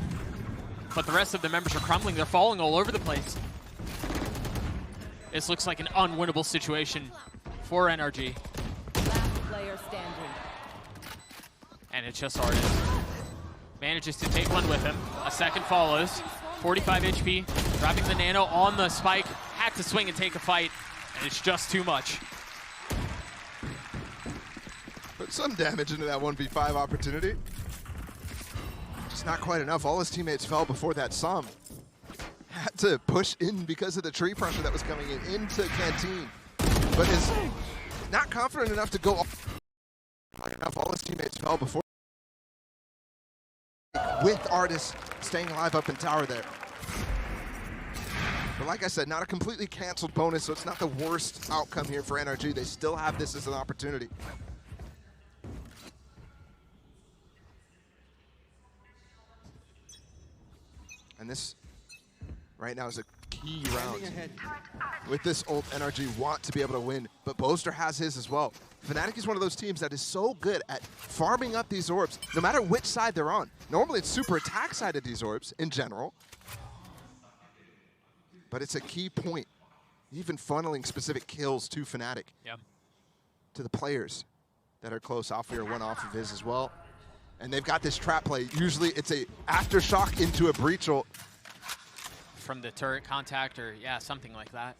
But the rest of the members are crumbling. They're falling all over the place. This looks like an unwinnable situation for NRG. Last player standing. And it's just Artist. Manages to take one with him. A second follows. 45 HP. Dropping the nano on the spike. Had to swing and take a fight. And it's just too much. Put some damage into that 1v5 opportunity. Just not quite enough. All his teammates fell before that Som. Had to push in because of the tree pressure that was coming in into Canteen. But is not confident enough to go enough. All his teammates fell before. With Artist staying alive up in tower there. But like I said, not a completely canceled bonus, so it's not the worst outcome here for NRG. They still have this as an opportunity. And this right now is a key round. With this ult, NRG want to be able to win, but Boaster has his as well. Fnatic is one of those teams that is so good at farming up these orbs, no matter which side they're on. Normally it's super attack side of these orbs in general, but it's a key point, even funneling specific kills to Fnatic, to the players that are close. Alfir one off of his as well. And they've got this trap play. Usually it's a aftershock into a breach ult. From the turret contact or, yeah, something like that.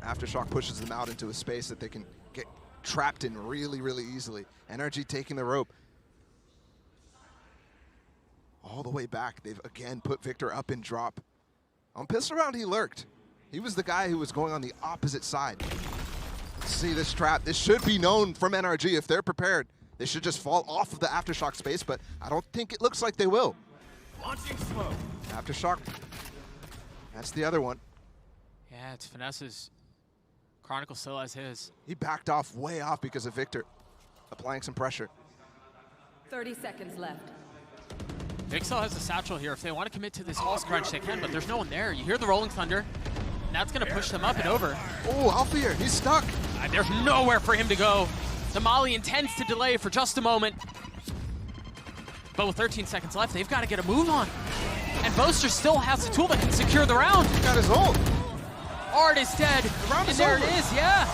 Aftershock pushes them out into a space that they can get trapped in really, really easily. NRG taking the rope. All the way back, they've again put Victor up in drop. On pistol round, he lurked. He was the guy who was going on the opposite side. Let's see this trap. This should be known from NRG if they're prepared. They should just fall off of the Aftershock space, but I don't think it looks like they will. Launching smoke. Aftershock. That's the other one. Yeah, it's Finesse's. Chronicle still has his. He backed off, way off because of Victor. Applying some pressure. 30 seconds left. Vixel has a satchel here. If they want to commit to this pulse crunch, they can, but there's no one there. You hear the Rolling Thunder, and that's going to push them up and over. Oh, Alfir, he's stuck. There's nowhere for him to go. Somali intends to delay for just a moment. But with 13 seconds left, they've got to get a move on. And Boaster still has a tool that can secure the round. He got his ult. Art is dead. The round and is there over. it is, yeah.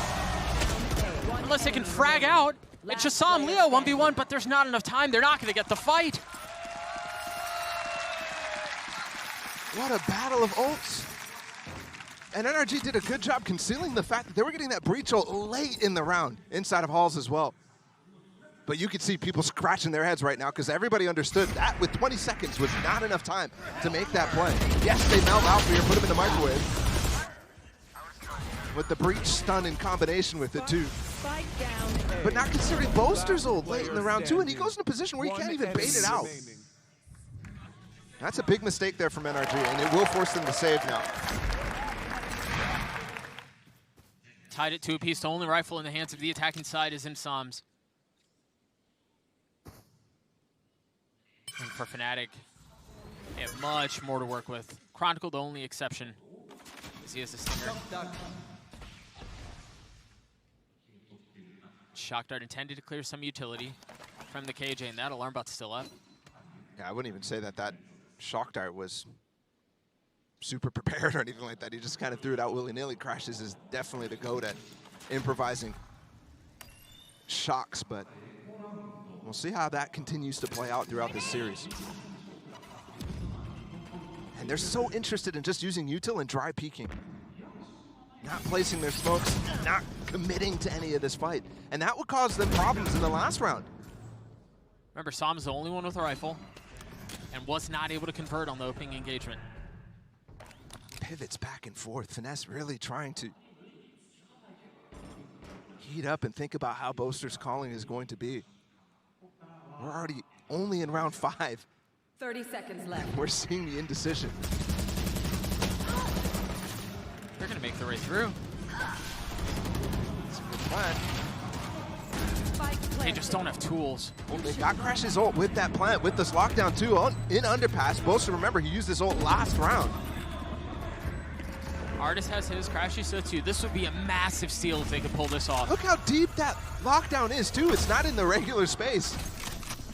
Unless they can frag out. It's Shassam Leo 1v1, but there's not enough time. They're not going to get the fight. What a battle of ults. And NRG did a good job concealing the fact that they were getting that breach ult late in the round, inside of halls as well. But you could see people scratching their heads right now because everybody understood that with 20 seconds was not enough time to make that play. Yes, they melt Alfir, put him in the microwave. With the breach stun in combination with it too. But not considering Boaster's ult late in the round too, and he goes in a position where he can't even bait it out. That's a big mistake there from NRG, and it will force them to save now. Tied it to a piece. The only rifle in the hands of the attacking side is in Psalms. And for Fnatic, they have much more to work with. Chronicle, the only exception, as he has a stinger. Shock Dart intended to clear some utility from the KJ, and that alarm bot's still up. Yeah, I wouldn't even say that Shock Dart was super prepared or anything like that. He just kind of threw it out willy-nilly. Crashes is definitely the goat at improvising shocks, but we'll see how that continues to play out throughout this series. And they're so interested in just using util and dry peeking. Not placing their smokes, not committing to any of this fight. And that would cause them problems in the last round. Remember, Sam's the only one with a rifle and was not able to convert on the opening engagement. Pivots back and forth. Finesse really trying to heat up and think about how Boaster's calling is going to be. We're already only in round 5. 30 seconds left. We're seeing the indecision. They're going to make their way through. That's a good plan. They just don't have tools. Well, they got Crash's ult with that plant, with this lockdown too, in underpass. Boaster, remember, he used his ult last round. Artist has his, Crashy so too. This would be a massive steal if they could pull this off. Look how deep that lockdown is, too. It's not in the regular space.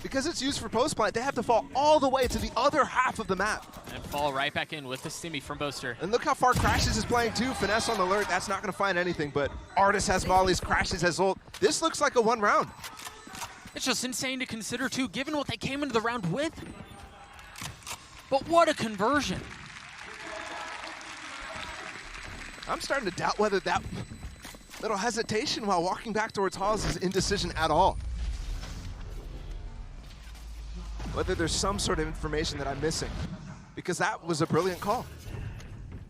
Because it's used for post-plant, they have to fall all the way to the other half of the map. And fall right back in with the stimmy from Boaster. And look how far Crashes is playing, too. Finesse on alert. That's not going to find anything, but Artist has mollies, Crashes has ult. This looks like a one round. It's just insane to consider, too, given what they came into the round with. But what a conversion. I'm starting to doubt whether that little hesitation while walking back towards Halls is indecision at all. Whether there's some sort of information that I'm missing. Because that was a brilliant call.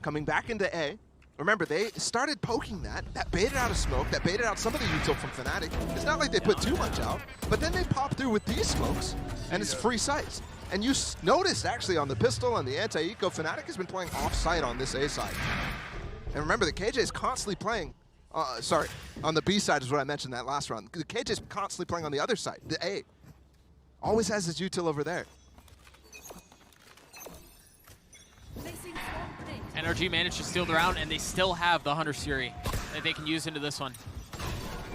Coming back into A. Remember, they started poking that baited out a smoke, that baited out some of the util from Fnatic. It's not like they put too much out, but then they pop through with these smokes, and it's free sights. And you noticed, actually, on the pistol and the anti-eco, Fnatic has been playing off-site on this A side. And remember, the KJ is constantly playing, sorry, on the B side is what I mentioned that last round. The KJ is constantly playing on the other side, the A. Always has his util over there. NRG managed to steal the round, and they still have the Hunter Fury that they can use into this one.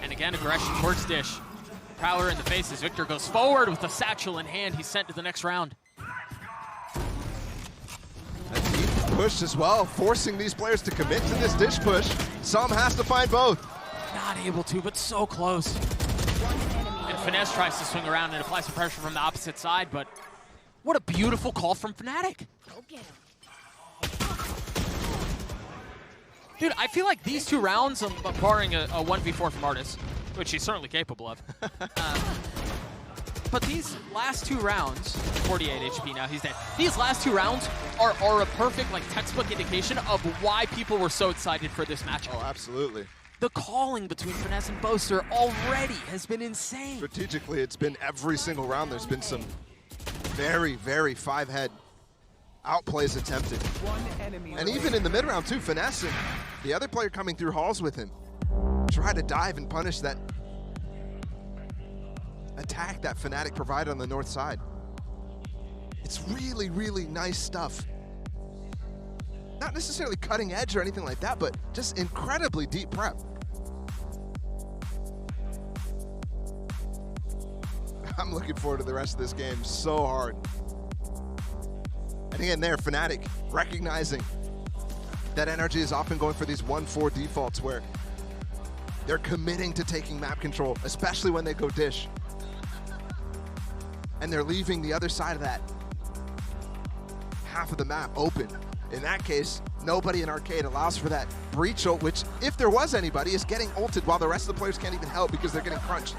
And again, aggression towards Dish. Prowler in the face as Victor goes forward with a satchel in hand. He's sent to the next round. A deep push as well, forcing these players to commit to this Dish push. Some has to find both. Not able to, but so close. And Finesse tries to swing around and apply some pressure from the opposite side, but what a beautiful call from Fnatic. Go get him. Dude, I feel like these two rounds, barring a 1v4 from Artist, which he's certainly capable of, but these last two rounds, 48 HP now, he's dead. These last two rounds are a perfect like textbook indication of why people were so excited for this matchup. Oh, absolutely. The calling between Finesse and Boaster already has been insane. Strategically, it's been every single round. There's been some very, very five-head outplays attempted. And even in the mid-round too, Finesse and the other player coming through halls with him try to dive and punish that attack that Fnatic provided on the north side. It's really, really nice stuff. Not necessarily cutting edge or anything like that, but just incredibly deep prep. I'm looking forward to the rest of this game so hard. And again there, Fnatic recognizing that NRG is often going for these 1-4 defaults where they're committing to taking map control, especially when they go Dish. And they're leaving the other side of that half of the map open. In that case, nobody in Arcade allows for that breach ult, which, if there was anybody, is getting ulted while the rest of the players can't even help because they're getting crunched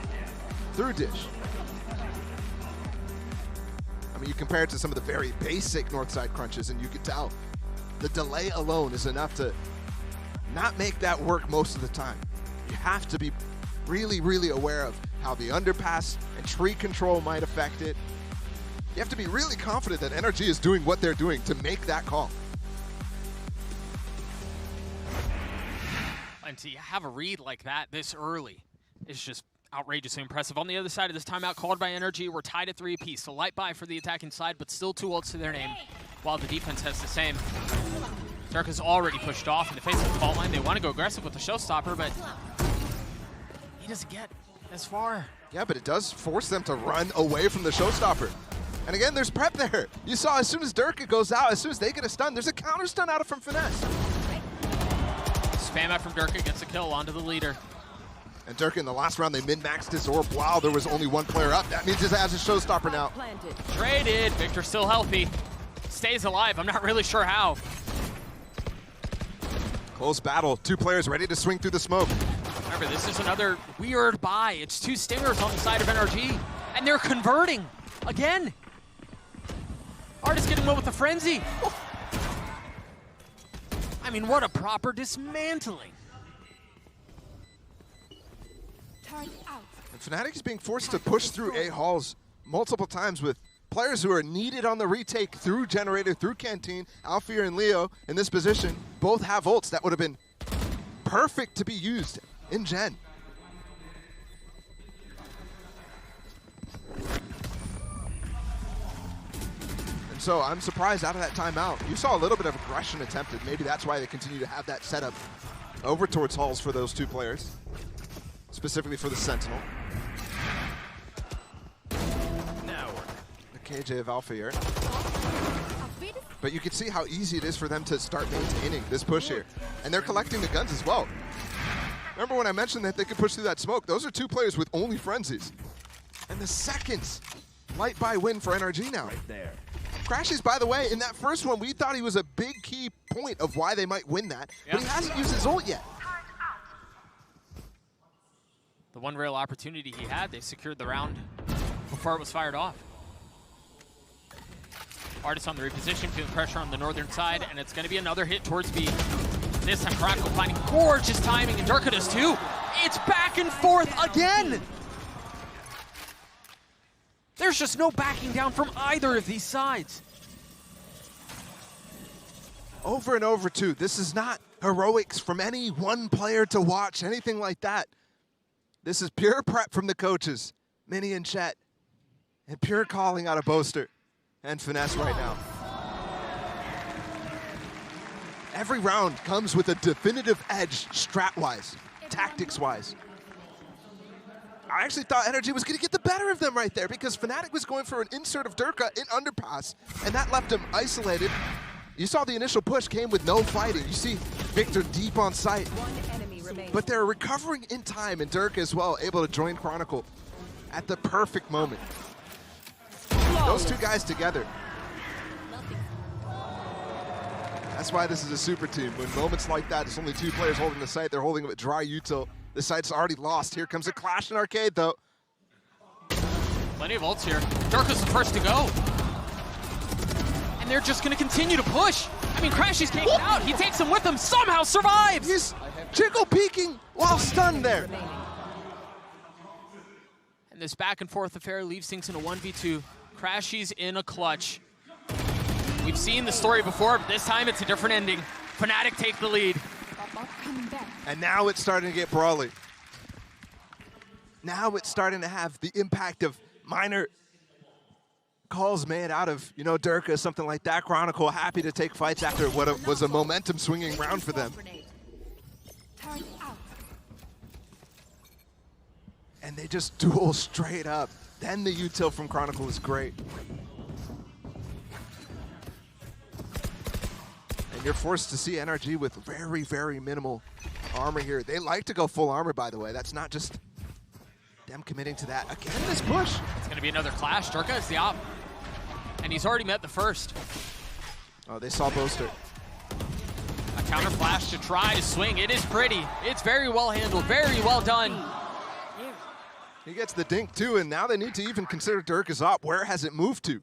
through Dish. I mean, you compare it to some of the very basic Northside crunches, and you can tell the delay alone is enough to not make that work most of the time. You have to be really, really aware of how the underpass and tree control might affect it. You have to be really confident that NRG is doing what they're doing to make that call. And to have a read like that this early is just outrageously impressive. On the other side of this timeout called by NRG, we're tied at 3 apiece. So light buy for the attacking side, but still 2 ults to their name, while the defense has the same. Zerka's already pushed off in the face of the fault line. They want to go aggressive with the showstopper, but he doesn't get as far. Yeah, but it does force them to run away from the showstopper. And again, there's prep there. You saw as soon as Durka goes out, as soon as they get a stun, there's a counter stun out from Finesse. Spam out from Durka, gets a kill onto the leader. And Durka in the last round, they min-maxed his orb while there was only one player up. That means he has a showstopper now. Traded. Victor still healthy. Stays alive. I'm not really sure how. Close battle. 2 players ready to swing through the smoke. Remember, this is another weird buy. It's 2 stingers on the side of NRG, and they're converting again. Artist getting one with the frenzy. Oh. I mean, what a proper dismantling. And Fnatic is being forced to push through A halls multiple times with players who are needed on the retake through Generator, through Canteen. Alfir and Leo in this position both have ults that would have been perfect to be used in Gen. And And so I'm surprised out of that timeout. You saw a little bit of aggression attempted. Maybe that's why they continue to have that setup over towards Halls for those two players, specifically for the Sentinel. Now, the KJ of Alpha here. But you can see how easy it is for them to start maintaining this push here. And they're collecting the guns as well. Remember when I mentioned that they could push through that smoke? Those are two players with only frenzies. And the seconds, light by win for NRG now. Right there. Crashes, by the way, in that first one, we thought he was a big key point of why they might win that, but he hasn't used his ult yet. The one real opportunity he had, they secured the round before it was fired off. Artist on the reposition, feeling pressure on the northern side, and it's going to be another hit towards B. This time, Crackle finding gorgeous timing, and Durka does too. It's back and forth again! There's just no backing down from either of these sides. Over and over, too. This is not heroics from any one player to watch, anything like that. This is pure prep from the coaches, Minnie and Chet, and pure calling out of Boaster and Finesse right now. Every round comes with a definitive edge strat-wise, tactics-wise. I actually thought NRG was going to get the better of them right there because Fnatic was going for an insert of Durka in underpass, and that left him isolated. You saw the initial push came with no fighting. You see Victor deep on site. But they're recovering in time, and Durka as well, able to join Chronicle at the perfect moment. Those two guys together. That's why this is a super team. When moments like that, it's only two players holding the site. They're holding it with dry util. The site's already lost. Here comes a clash in arcade, though. Plenty of ults here. Durka's the first to go. And they're just going to continue to push. I mean, Crashy's taken out. He takes him with him, somehow survives. He's jiggle peeking while stunned there. And this back and forth affair leaves things in a 1v2. Crashy's in a clutch. We've seen the story before, but this time it's a different ending. Fnatic take the lead. And now it's starting to get brawly. Now it's starting to have the impact of minor calls made out of, you know, Durka, something like that. Chronicle happy to take fights after what was a momentum swinging round for them. And they just duel straight up. Then the util from Chronicle is great. And you're forced to see NRG with very, very minimal armor here. They like to go full armor, by the way. That's not just them committing to that. Again, this push. It's going to be another clash. Durka is the op. And he's already met the first. Oh, they saw Boaster. A counter flash to try to swing. It is pretty. It's very well handled. Very well done. He gets the dink, too, and now they need to even consider Durka's op. Where has it moved to?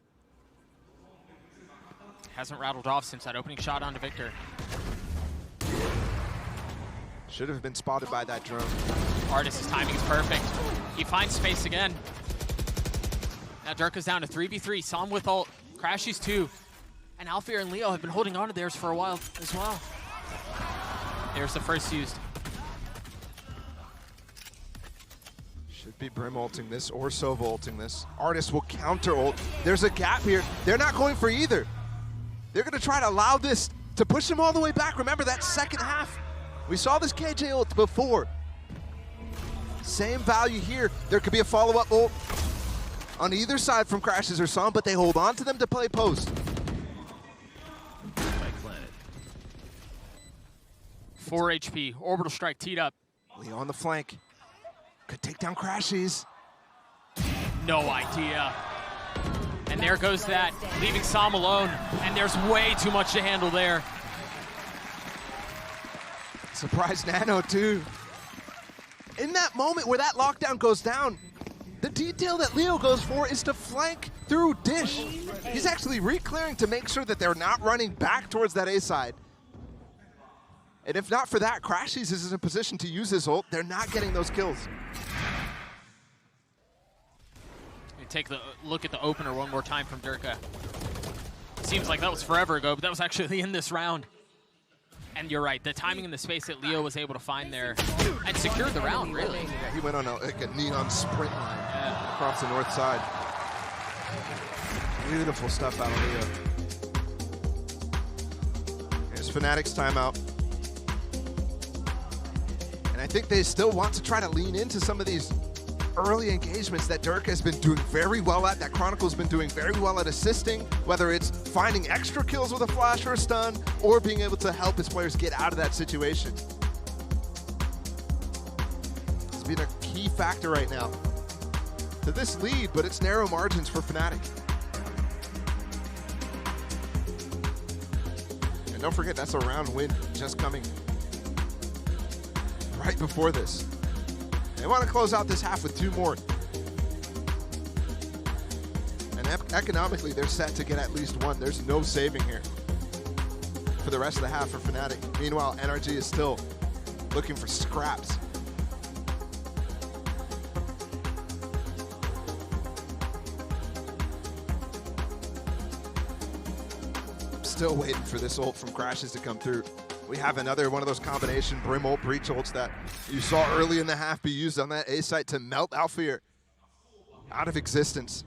Hasn't rattled off since that opening shot onto Victor. Should have been spotted by that drone. Artist's timing is perfect. He finds space again. Now Durka's down to 3v3. Saw him with ult. Crashies 2. And Alfir and Leo have been holding on to theirs for a while as well. There's the first used. Should be Brim ulting this or Sova ulting this. Artist will counter ult. There's a gap here. They're not going for either. They're going to try to allow this to push them all the way back. Remember that second half. We saw this KJ ult before. Same value here. There could be a follow-up ult on either side from Crashes or Som, but they hold on to them to play post. 4 HP. Orbital strike teed up. Leo on the flank. Could take down Crashies. No idea. And there goes that, leaving Som alone. And there's way too much to handle there. Surprise Nano, too. In that moment where that lockdown goes down, the detail that Leo goes for is to flank through Dish. He's actually re-clearing to make sure that they're not running back towards that A side. And if not for that, Crashies is in a position to use his ult. They're not getting those kills. Take the look at the opener one more time from Durka. Seems like that was forever ago, but that was actually in this round. And you're right, the timing and the space that Leo was able to find there and secured the round, really. Yeah, he went on like a neon sprint line across the north side. Beautiful stuff out of Leo. Fnatic's timeout. And I think they still want to try to lean into some of these early engagements that Dirk has been doing very well at, that Chronicle's been doing very well at assisting, whether it's finding extra kills with a flash or a stun, or being able to help his players get out of that situation. It's been a key factor right now to this lead, but it's narrow margins for Fnatic. And don't forget, that's a round win just coming right before this. They want to close out this half with 2 more. And economically, they're set to get at least 1. There's no saving here for the rest of the half for Fnatic. Meanwhile, NRG is still looking for scraps. Still waiting for this ult from Crashes to come through. We have another one of those combination Brim ult, Breach ults that you saw early in the half be used on that A site to melt Alfear out of existence.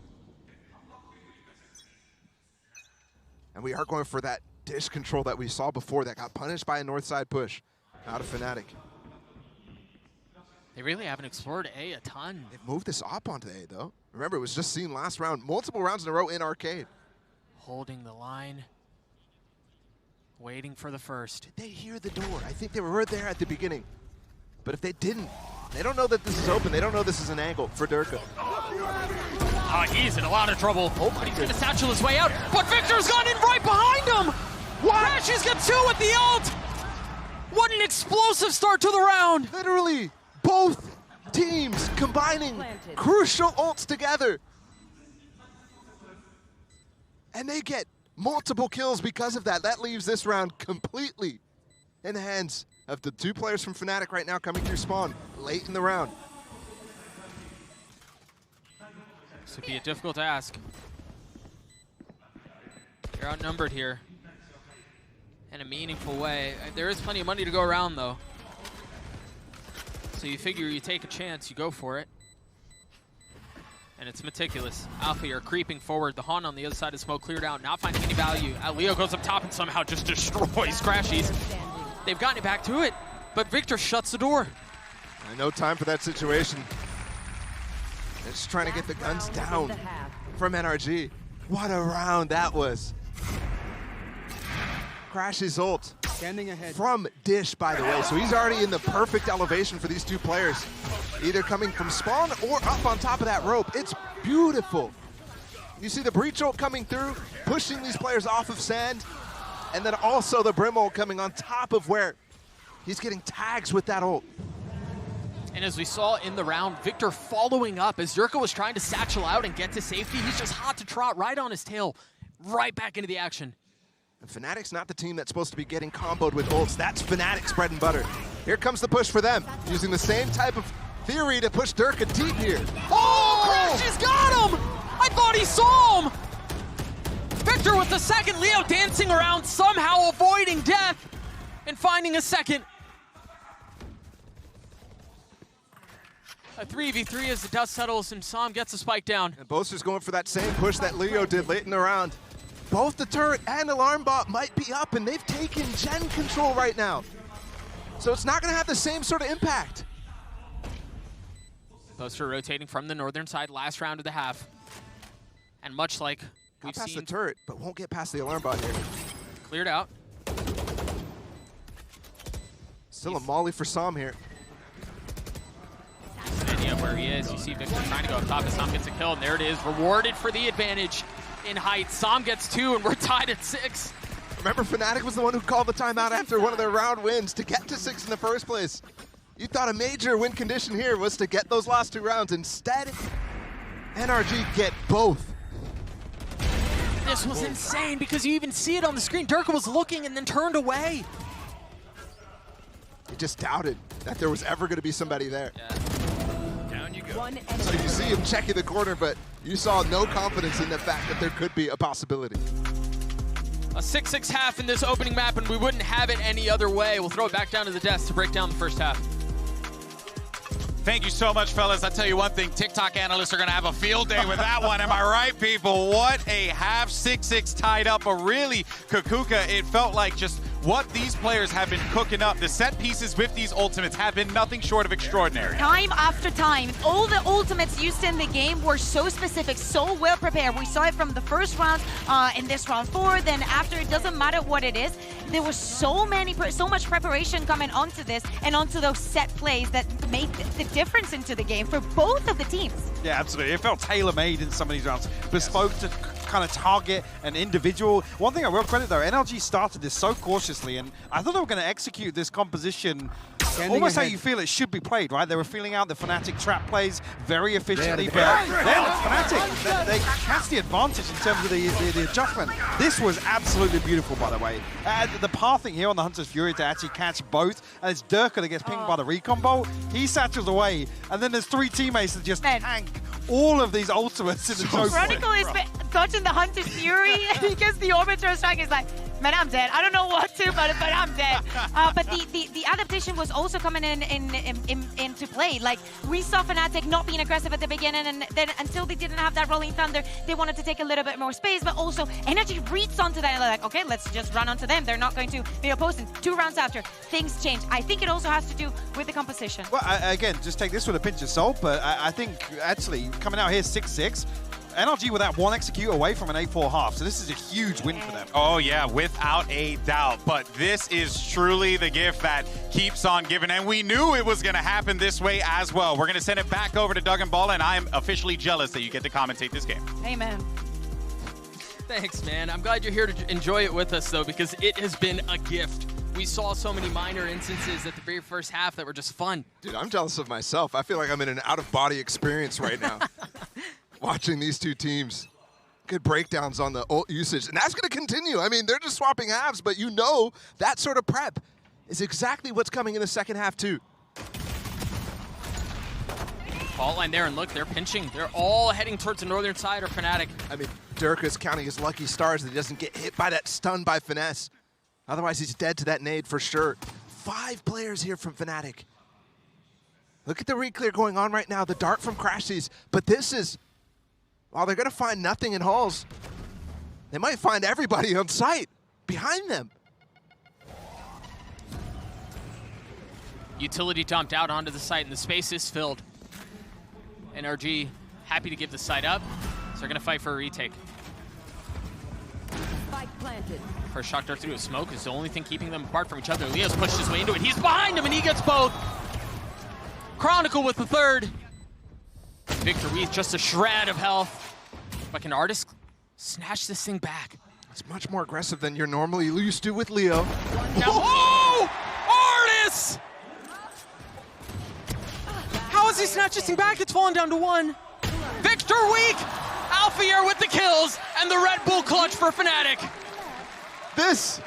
And we are going for that dish control that we saw before that got punished by a north side push out of Fnatic. They really haven't explored A a ton. They've moved this up onto A though. Remember, it was just seen last round, multiple rounds in a row in Arcade. Holding the line. Waiting for the first. Did they hear the door? I think they were right there at the beginning. But if they didn't, they don't know that this is open. They don't know this is an angle for Durka. He's in a lot of trouble. Oh, but he's going to satchel his way out. But Victor's gone in right behind him. Crashes gets 2 with the ult. What an explosive start to the round. Literally, both teams combining crucial ults together. And they get multiple kills because of that. That leaves this round completely in the hands of the 2 players from Fnatic right now coming through spawn late in the round. This would be a difficult ask. You're outnumbered here in a meaningful way. There is plenty of money to go around though. So you figure you take a chance, you go for it. And it's meticulous. Alfear creeping forward. The Han on the other side of smoke cleared out, not finding any value. Leo goes up top and somehow just destroys Crashies. They've gotten it back to it, but Victor shuts the door. No time for that situation. They're just trying to get the guns down from NRG. What a round that was. Crashes ult standing ahead from Dish, by the way. So he's already in the perfect elevation for these 2 players, either coming from spawn or up on top of that rope. It's beautiful. You see the Breach ult coming through, pushing these players off of sand, and then also the Brim ult coming on top of where he's getting tags with that ult. And as we saw in the round, Victor following up as Zerka was trying to satchel out and get to safety. He's just hot to trot right on his tail, right back into the action. And Fnatic's not the team that's supposed to be getting comboed with ults. That's Fnatic's bread and butter. Here comes the push for them, using the same type of theory to push Durka deep here. Oh, Crashes got him! I thought he saw him! Victor with the second, Leo dancing around, somehow avoiding death and finding a second. A 3v3 as the dust settles and Sam gets a spike down. And Boaster's going for that same push that Leo did late in the round. Both the turret and alarm bot might be up, and they've taken gen control right now. So it's not going to have the same sort of impact. Boaster rotating from the northern side, last round of the half. And much like we've past seen the turret, but won't get past the alarm bot here. Cleared out. Still a molly for Sam here. Idea where he is. You see Victor trying to go up top, and Sam gets a kill, and there it is, rewarded for the advantage in height. Sam gets 2, and we're tied at 6. Remember, Fnatic was the one who called the timeout after one of their round wins to get to 6 in the first place. You thought a major win condition here was to get those last 2 rounds. Instead, NRG get both. This was insane because you even see it on the screen. Durka was looking and then turned away. He just doubted that there was ever going to be somebody there. Yeah. Down you go. So you see him checking the corner, but you saw no confidence in the fact that there could be a possibility. A 6-6 half in this opening map, and we wouldn't have it any other way. We'll throw it back down to the desk to break down the first half. Thank you so much, fellas. I'll tell you one thing, TikTok analysts are going to have a field day with that one. Am I right, people? What a half, 6-6 tied up. A really Kakuka, it felt like just what these players have been cooking up, the set pieces with these ultimates have been nothing short of extraordinary. Time after time, all the ultimates used in the game were so specific, so well prepared. We saw it from the first round in this round 4, then after, it doesn't matter what it is. There was so much preparation coming onto this and onto those set plays that made the difference into the game for both of the teams. Yeah, absolutely. It felt tailor-made in some of these rounds, bespoke to kind of target an individual. One thing I will credit though, NRG started this so cautiously, and I thought they were going to execute this composition almost how you feel it should be played, right? They were feeling out the Fnatic trap plays very efficiently, but then Fnatic, they cast the advantage in terms of the adjustment. This was absolutely beautiful, by the way. The pathing here on the Hunter's Fury to actually catch both, and it's Durka that gets pinged by the recon bolt. He satchels away, and then there's 3 teammates that just tank all of these ultimates in the choke. Chronicle is touching the Hunter's Fury, and he gets the Orbiter strike. He's like, man, I'm dead. I don't know what to, but I'm dead. But the adaptation was also coming into play. Like, we saw Fnatic not being aggressive at the beginning, and then until they didn't have that Rolling Thunder, they wanted to take a little bit more space, but also NRG reads onto that, and they're like, okay, let's just run onto them. They're not going to be opposing. 2 rounds after, things change. I think it also has to do with the composition. Well, again, just take this with a pinch of salt, but I think actually coming out here 6-6, NRG were that 1 execute away from an 8-4 half, so this is a huge win for them. Oh yeah, without a doubt. But this is truly the gift that keeps on giving, and we knew it was going to happen this way as well. We're going to send it back over to Doug and Balla, and I am officially jealous that you get to commentate this game. Amen. Thanks, man. I'm glad you're here to enjoy it with us, though, because it has been a gift. We saw so many minor instances at the very first half that were just fun. Dude, I'm jealous of myself. I feel like I'm in an out-of-body experience right now. Watching these 2 teams. Good breakdowns on the ult usage. And that's going to continue. I mean, they're just swapping halves, but you know that sort of prep is exactly what's coming in the second half, too. Ball line there, and look, they're pinching. They're all heading towards the northern side or Fnatic. I mean, Durka's counting his lucky stars that he doesn't get hit by that stun by Finesse. Otherwise, he's dead to that nade for sure. 5 players here from Fnatic. Look at the reclear going on right now, the dart from Crashies. But this is... While they're going to find nothing in halls, they might find everybody on site behind them. Utility dumped out onto the site, and the space is filled. NRG happy to give the site up, so they're going to fight for a retake. Spike planted. First shock dart through a smoke is the only thing keeping them apart from each other. Leo's pushed his way into it. He's behind him, and he gets both. Chronicle with the 3rd. Victor with just a shred of health. But can Artist snatch this thing back? It's much more aggressive than you're normally used to with Leo. Oh! Artist! How is he snatched this thing back? It's fallen down to 1. Victor weak! Alphier with the kills, and the Red Bull clutch for Fnatic. This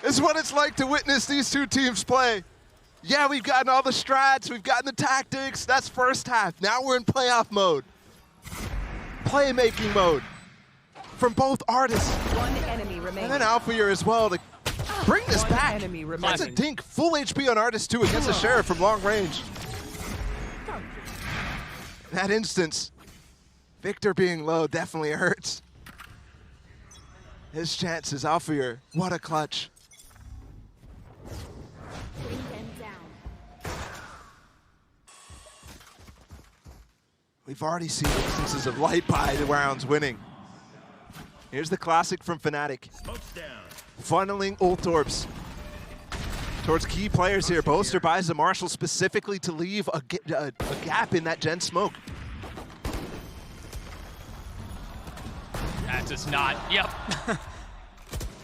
is what it's like to witness these 2 teams play. Yeah, we've gotten all the strats, we've gotten the tactics, that's first half. Now we're in playoff mode. Playmaking mode from both artists. 1 enemy remaining. And then Alphier as well to bring this back. That's a dink, full HP on Artist too against the Sheriff from long range. That instance, Victor being low definitely hurts. His chances, Alphier, what a clutch. We've already seen instances of light by the rounds winning. Here's the classic from Fnatic. Funneling ult orbs towards key players here. Boaster buys the Marshal specifically to leave a gap in that Gen smoke. That does not, yep.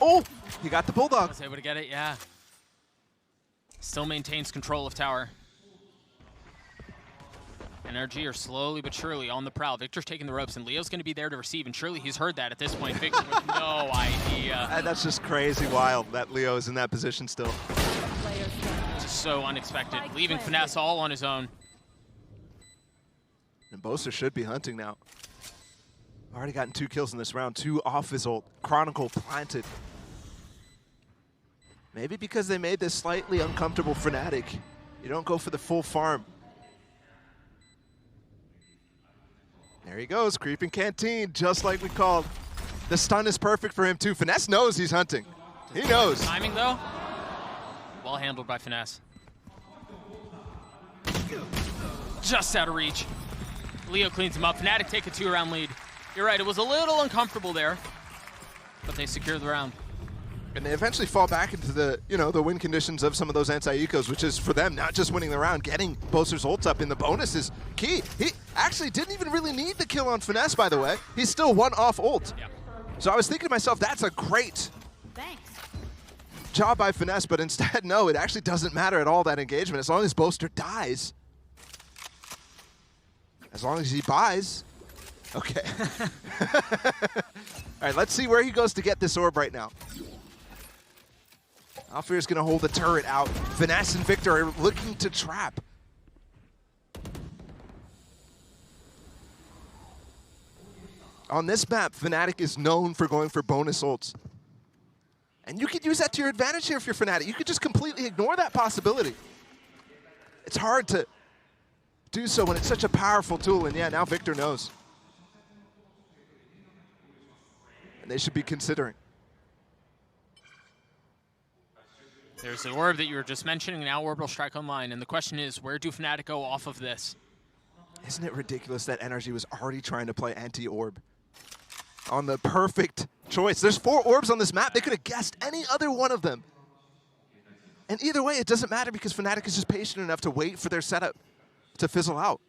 Oh, he got the Bulldog. Was able to get it, yeah. Still maintains control of tower. NRG are slowly but surely on the prowl. Victor's taking the ropes, and Leo's going to be there to receive, and surely he's heard that at this point. Victor with no idea. That's just crazy wild that Leo is in that position still. Just so unexpected. Leaving Finesse all on his own. And Boaster should be hunting now. Already gotten 2 kills in this round, 2 off his ult. Chronicle planted. Maybe because they made this slightly uncomfortable Fnatic. You don't go for the full farm. There he goes, creeping Canteen, just like we called. The stun is perfect for him too. Finesse knows he's hunting. He knows. Timing though? Well handled by Finesse. Just out of reach. Leo cleans him up. Fnatic take a 2-round lead. You're right, it was a little uncomfortable there, but they secure the round. And they eventually fall back into the, the win conditions of some of those anti-ecos, which is for them not just winning the round, getting Boaster's ults up in the bonus is key. He actually didn't even really need the kill on Finesse, by the way. He's still one off ult. Yeah. So I was thinking to myself, that's a great job by Finesse, but instead, no, it actually doesn't matter at all, that engagement. As long as Boaster dies, as long as he buys, okay. All right, let's see where he goes to get this orb right now. Alfear's gonna hold the turret out. Finesse and Victor are looking to trap. On this map, Fnatic is known for going for bonus ults. And you could use that to your advantage here if you're Fnatic. You could just completely ignore that possibility. It's hard to do so when it's such a powerful tool, and yeah, now Victor knows. And they should be considering. There's the orb that you were just mentioning, now Orbital Strike online, and the question is, where do Fnatic go off of this? Isn't it ridiculous that NRG was already trying to play anti-orb on the perfect choice? There's 4 orbs on this map. They could have guessed any other one of them. And either way, it doesn't matter because Fnatic is just patient enough to wait for their setup to fizzle out.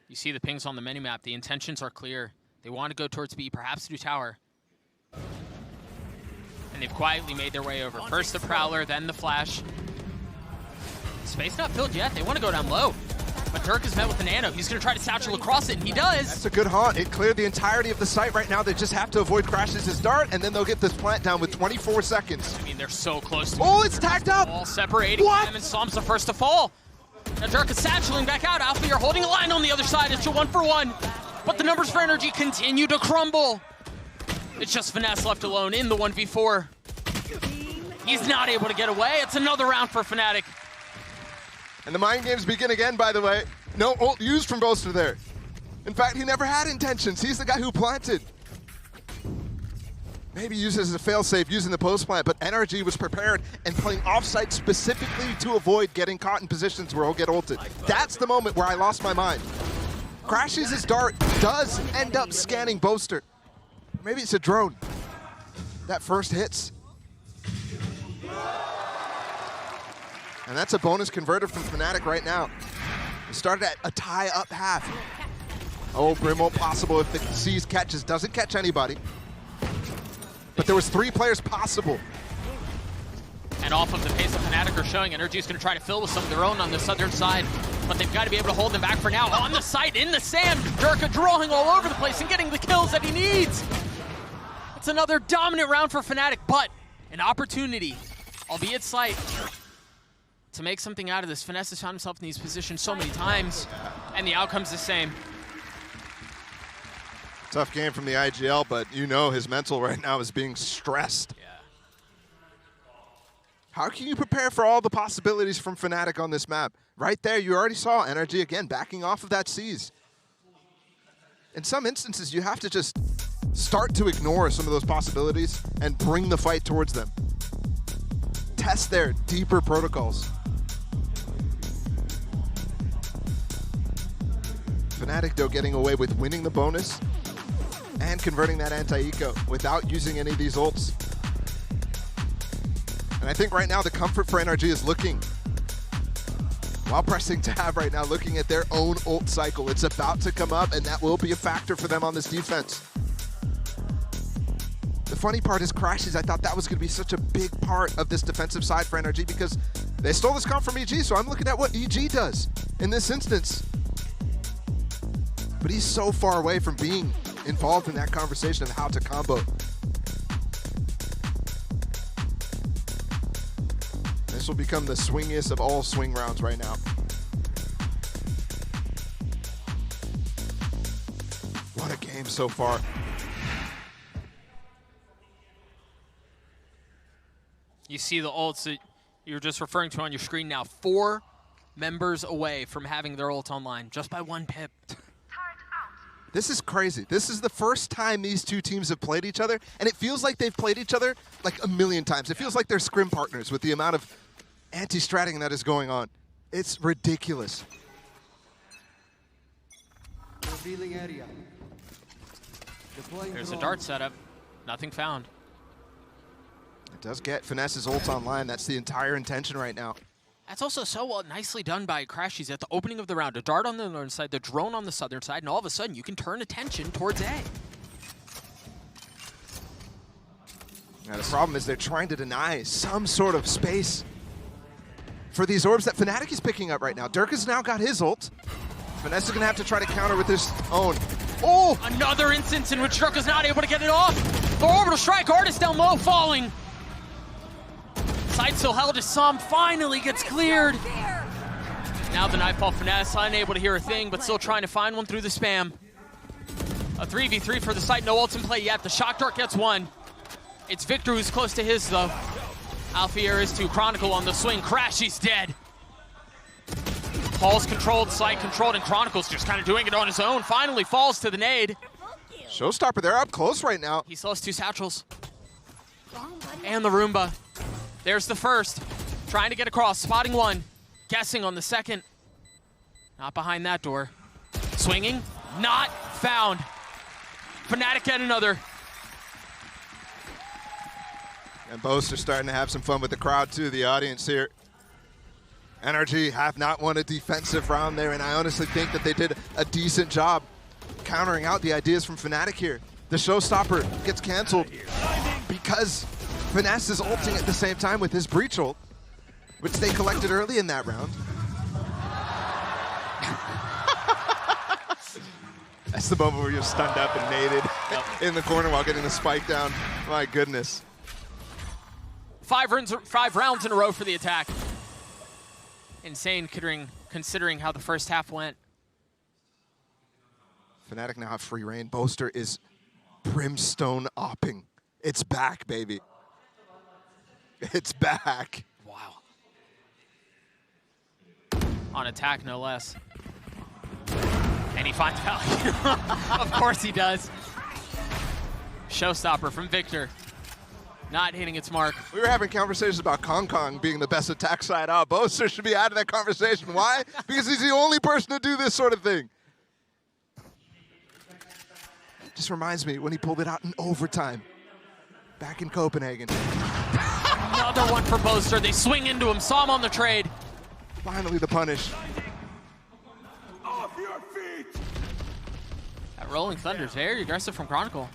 You see the pings on the minimap. The intentions are clear. They want to go towards B, perhaps do tower. And they've quietly made their way over. First the Prowler, then the Flash. Space not filled yet. They want to go down low. But Dirk is met with the Nano. He's going to try to satchel across it, and he does. That's a good haunt. It cleared the entirety of the site right now. They just have to avoid Crash's dart, and then they'll get this plant down with 24 seconds. I mean, they're so close to Oh, it's tagged up! All separating them, and Psalm's the first to fall. Now Dirk is satcheling back out. Alpha, you're holding a line on the other side. It's a 1-for-1. But the numbers for NRG continue to crumble. It's just Finesse left alone in the 1v4. He's not able to get away. It's another round for Fnatic. And the mind games begin again, by the way. No ult used from Boaster there. In fact, he never had intentions. He's the guy who planted. Maybe used as a failsafe using the post plant, but NRG was prepared and playing offsite specifically to avoid getting caught in positions where he'll get ulted. That's the moment where I lost my mind. Crashes his dart, does end up scanning Boaster. Maybe it's a drone. That first hits. And that's a bonus converted from Fnatic right now. We started at a tie up half. Oh, Brimwell possible if the C's catches. Doesn't catch anybody. But there was 3 players possible. And off of the pace of Fnatic are showing, NRG is going to try to fill with some of their own on the southern side. But they've got to be able to hold them back for now. On the site, in the sand, Durka drawing all over the place and getting the kills that he needs. It's another dominant round for Fnatic, but an opportunity, albeit slight, to make something out of this. Finesse has found himself in these positions so many times, and the outcome's the same. Tough game from the IGL, but you know his mental right now is being stressed. Yeah. How can you prepare for all the possibilities from Fnatic on this map? Right there, you already saw NRG again backing off of that C's. In some instances, you have to just start to ignore some of those possibilities and bring the fight towards them. Test their deeper protocols. Fnatic, though, getting away with winning the bonus and converting that anti-eco without using any of these ults. And I think right now the comfort for NRG is looking, while pressing tab right now, looking at their own ult cycle. It's about to come up, and that will be a factor for them on this defense. The funny part is Crashes. I thought that was going to be such a big part of this defensive side for NRG because they stole this comp from EG, so I'm looking at what EG does in this instance. But he's so far away from being involved in that conversation of how to combo. This will become the swingiest of all swing rounds right now. What a game so far. You see the ults that you're just referring to on your screen now. 4 members away from having their ult online, just by 1 pip. This is crazy. This is the first time these two teams have played each other, and it feels like they've played each other like a million times. It feels like they're scrim partners with the amount of anti-stratting that is going on. It's ridiculous. Revealing area. There's a dart setup. Nothing found. It does get Finesse's ult online. That's the entire intention right now. That's also so nicely done by Crashies at the opening of the round. A dart on the northern side, the drone on the southern side, and all of a sudden you can turn attention towards A. Now the problem is they're trying to deny some sort of space for these orbs that Fnatic is picking up right now. Dirk has now got his ult. Finesse is going to have to try to counter with his own. Oh! Another instance in which Dirk is not able to get it off. The orbital strike, Artist down low, falling. Side still held as Som finally gets cleared. Now the Nightfall Finesse, unable to hear a thing, but still trying to find one through the spam. A 3v3 for the site, no ults in play yet. The Shock Dart gets one. It's Victor who's close to his, though. Alfier is to Chronicle on the swing. Crashy's dead. Paul's controlled, site controlled, and Chronicle's just kind of doing it on his own. Finally falls to the nade. Showstopper, they're up close right now. He still has 2 satchels. And the Roomba. There's the first. Trying to get across, spotting one. Guessing on the second. Not behind that door. Swinging, not found. Fnatic get another. And Boaster starting to have some fun with the crowd too, the audience here. NRG have not won a defensive round there, and I honestly think that they did a decent job countering out the ideas from Fnatic here. The Showstopper gets canceled because Finesse is ulting at the same time with his Breach ult, which they collected early in that round. That's the moment where you're stunned up and naded in the corner while getting the spike down. My goodness. 5 rounds in a row for the attack. Insane considering how the first half went. Fnatic now have free reign. Boaster is brimstone opping. It's back, baby. It's back. Wow. On attack, no less. And he finds value. Of course he does. Showstopper from Victor. Not hitting its mark. We were having conversations about Kong Kong being the best attack side out. Boaster should be out of that conversation. Why? Because he's the only person to do this sort of thing. Just reminds me when he pulled it out in overtime back in Copenhagen. Another one for Boaster. They swing into him. Saw him on the trade. Finally the punish. Off your feet. That Rolling Thunder's very aggressive from Chronicle.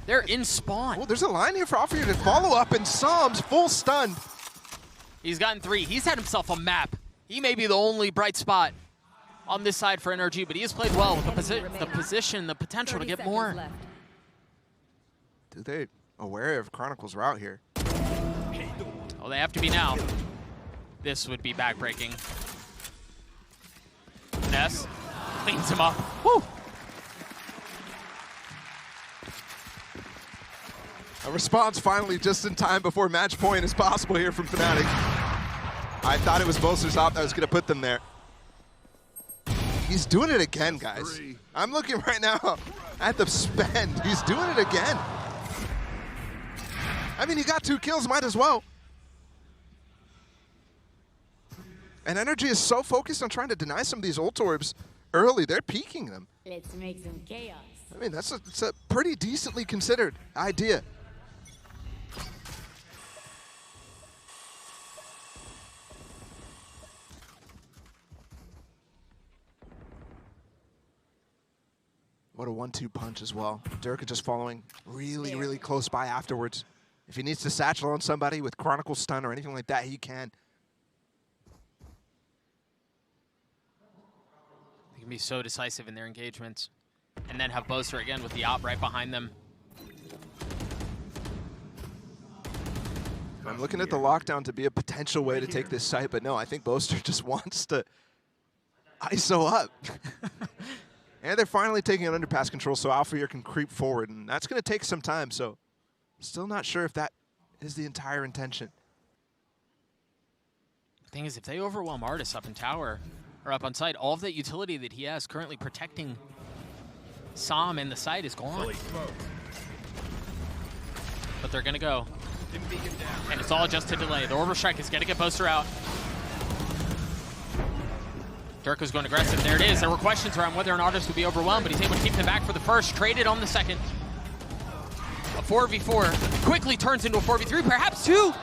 They're in spawn. Oh, there's a line here for Alfier to follow up, and Som's full stunned. He's gotten 3. He's had himself a map. He may be the only bright spot on this side for NRG, but he has played well with the position, the potential to get more. Do they aware of Chronicle's route here? Oh, they have to be now. This would be backbreaking. Ness cleans him up. Woo! A response finally just in time before match point is possible here from Fnatic. I thought it was Boaster's op that was going to put them there. He's doing it again, guys. I'm looking right now at the spend. He's doing it again. I mean, he got 2 kills, might as well. And NRG is so focused on trying to deny some of these ult orbs early. They're peeking them. Let's make some chaos. I mean, it's a pretty decently considered idea. What a 1-2 punch as well. Durka just following really, really close by afterwards. If he needs to satchel on somebody with Chronicle stun or anything like that, he can. They can be so decisive in their engagements. And then have Boaster again with the op right behind them. I'm looking at the lockdown to be a potential way to take this site, but no, I think Boaster just wants to ISO up. And they're finally taking an underpass control so Alfier can creep forward, and that's going to take some time, so still not sure if that is the entire intention. The thing is, if they overwhelm Artis up in tower, or up on site, all of that utility that he has currently protecting Som and the site is gone. But they're going to go. And it's all just a delay. The orbital strike is gonna get Boaster out. Durka's going aggressive. There it is. There were questions around whether an artist would be overwhelmed, but he's able to keep them back for the first. Traded on the second. A 4v4 quickly turns into a 4v3, perhaps 2.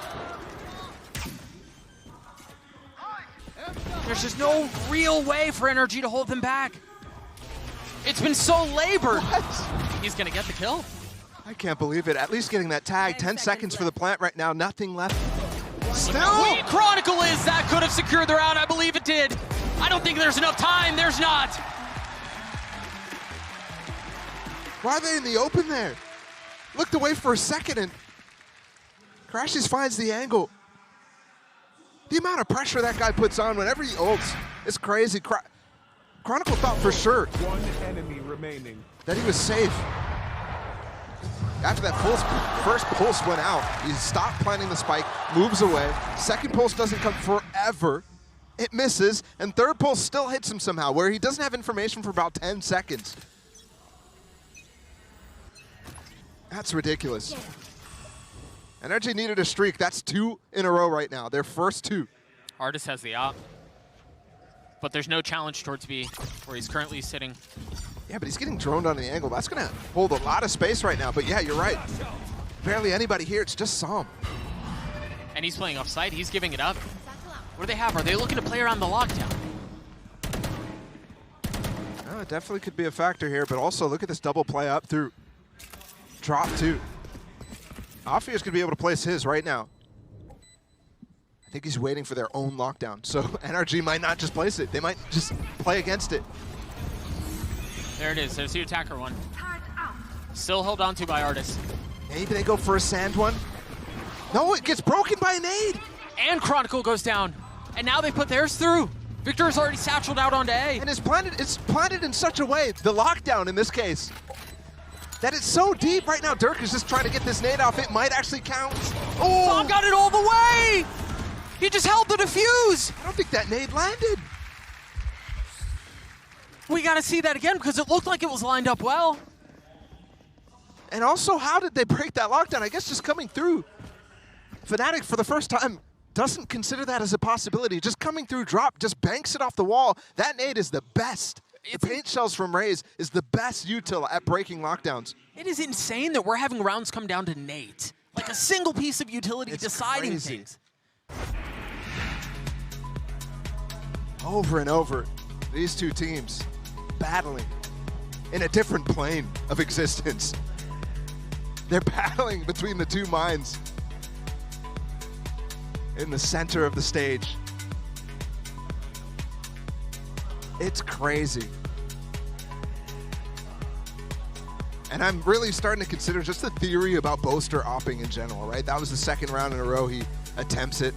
There's just no real way for NRG to hold them back. It's been so labored. What? He's gonna get the kill. I can't believe it. At least getting that tag. 10 seconds for the plant right now. Nothing left. Still. Queen Chronicle is. That could have secured the round. I believe it did. I don't think there's enough time. There's not. Why are they in the open there? Looked away for a second and Crashes finds the angle. The amount of pressure that guy puts on whenever he ults is crazy. Chronicle thought for sure One enemy remaining. that he was safe. After that first pulse went out, he stopped planting the spike, moves away. Second pulse doesn't come forever. It misses, and third pulse still hits him somehow, where he doesn't have information for about 10 seconds. That's ridiculous. NRG needed a streak. That's 2 in a row right now. Their first 2. Artis has the op, but there's no challenge towards B, where he's currently sitting. Yeah, but he's getting droned on the angle. That's going to hold a lot of space right now. But yeah, you're right. Barely anybody here. It's just Psalm. And he's playing offside. He's giving it up. What do they have? Are they looking to play around the lockdown? It definitely could be a factor here, but also look at this double play up through drop 2. Affia's going to be able to place his right now. I think he's waiting for their own lockdown. So NRG might not just place it. They might just play against it. There it is. There's the attacker one. Still held on to by Artis. Maybe they go for a sand one. No, it gets broken by a nade. And Chronicle goes down. And now they put theirs through. Victor is already satcheled out onto A. And it's planted in such a way, the lockdown in this case, that it's so deep right now. Dirk is just trying to get this nade off. It might actually count. Oh! Psalm got it all the way! He just held the defuse! I don't think that nade landed. We gotta see that again because it looked like it was lined up well. And also, how did they break that lockdown? I guess just coming through. Fnatic, for the first time, doesn't consider that as a possibility. Just coming through drop, just banks it off the wall. That nade is the best. The paint shells from Raze is the best util at breaking lockdowns. It is insane that we're having rounds come down to nade. Like a single piece of utility deciding crazy. things. Over and over, these two teams battling in a different plane of existence. They're battling between the two minds in the center of the stage. It's crazy. And I'm really starting to consider just the theory about Boaster opping in general, right? That was the second round in a row he attempts it.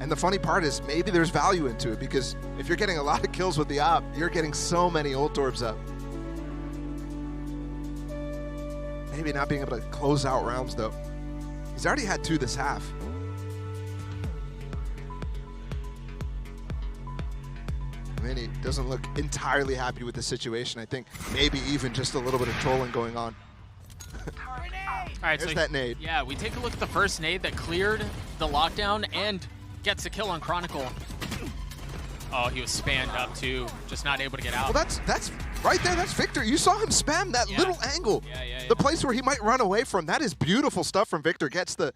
And the funny part is maybe there's value into it because if you're getting a lot of kills with the op, you're getting so many ult orbs up. Maybe not being able to close out rounds though. He's already had 2 this half. I mean, he doesn't look entirely happy with the situation. I think maybe even just a little bit of trolling going on. All right, There's that nade. Yeah, we take a look at the first nade that cleared the lockdown and gets a kill on Chronicle. Oh, he was spammed up too, just not able to get out. Well, that's right there. That's Victor. You saw him spam that little angle. The place where he might run away from. That is beautiful stuff from Victor. Gets the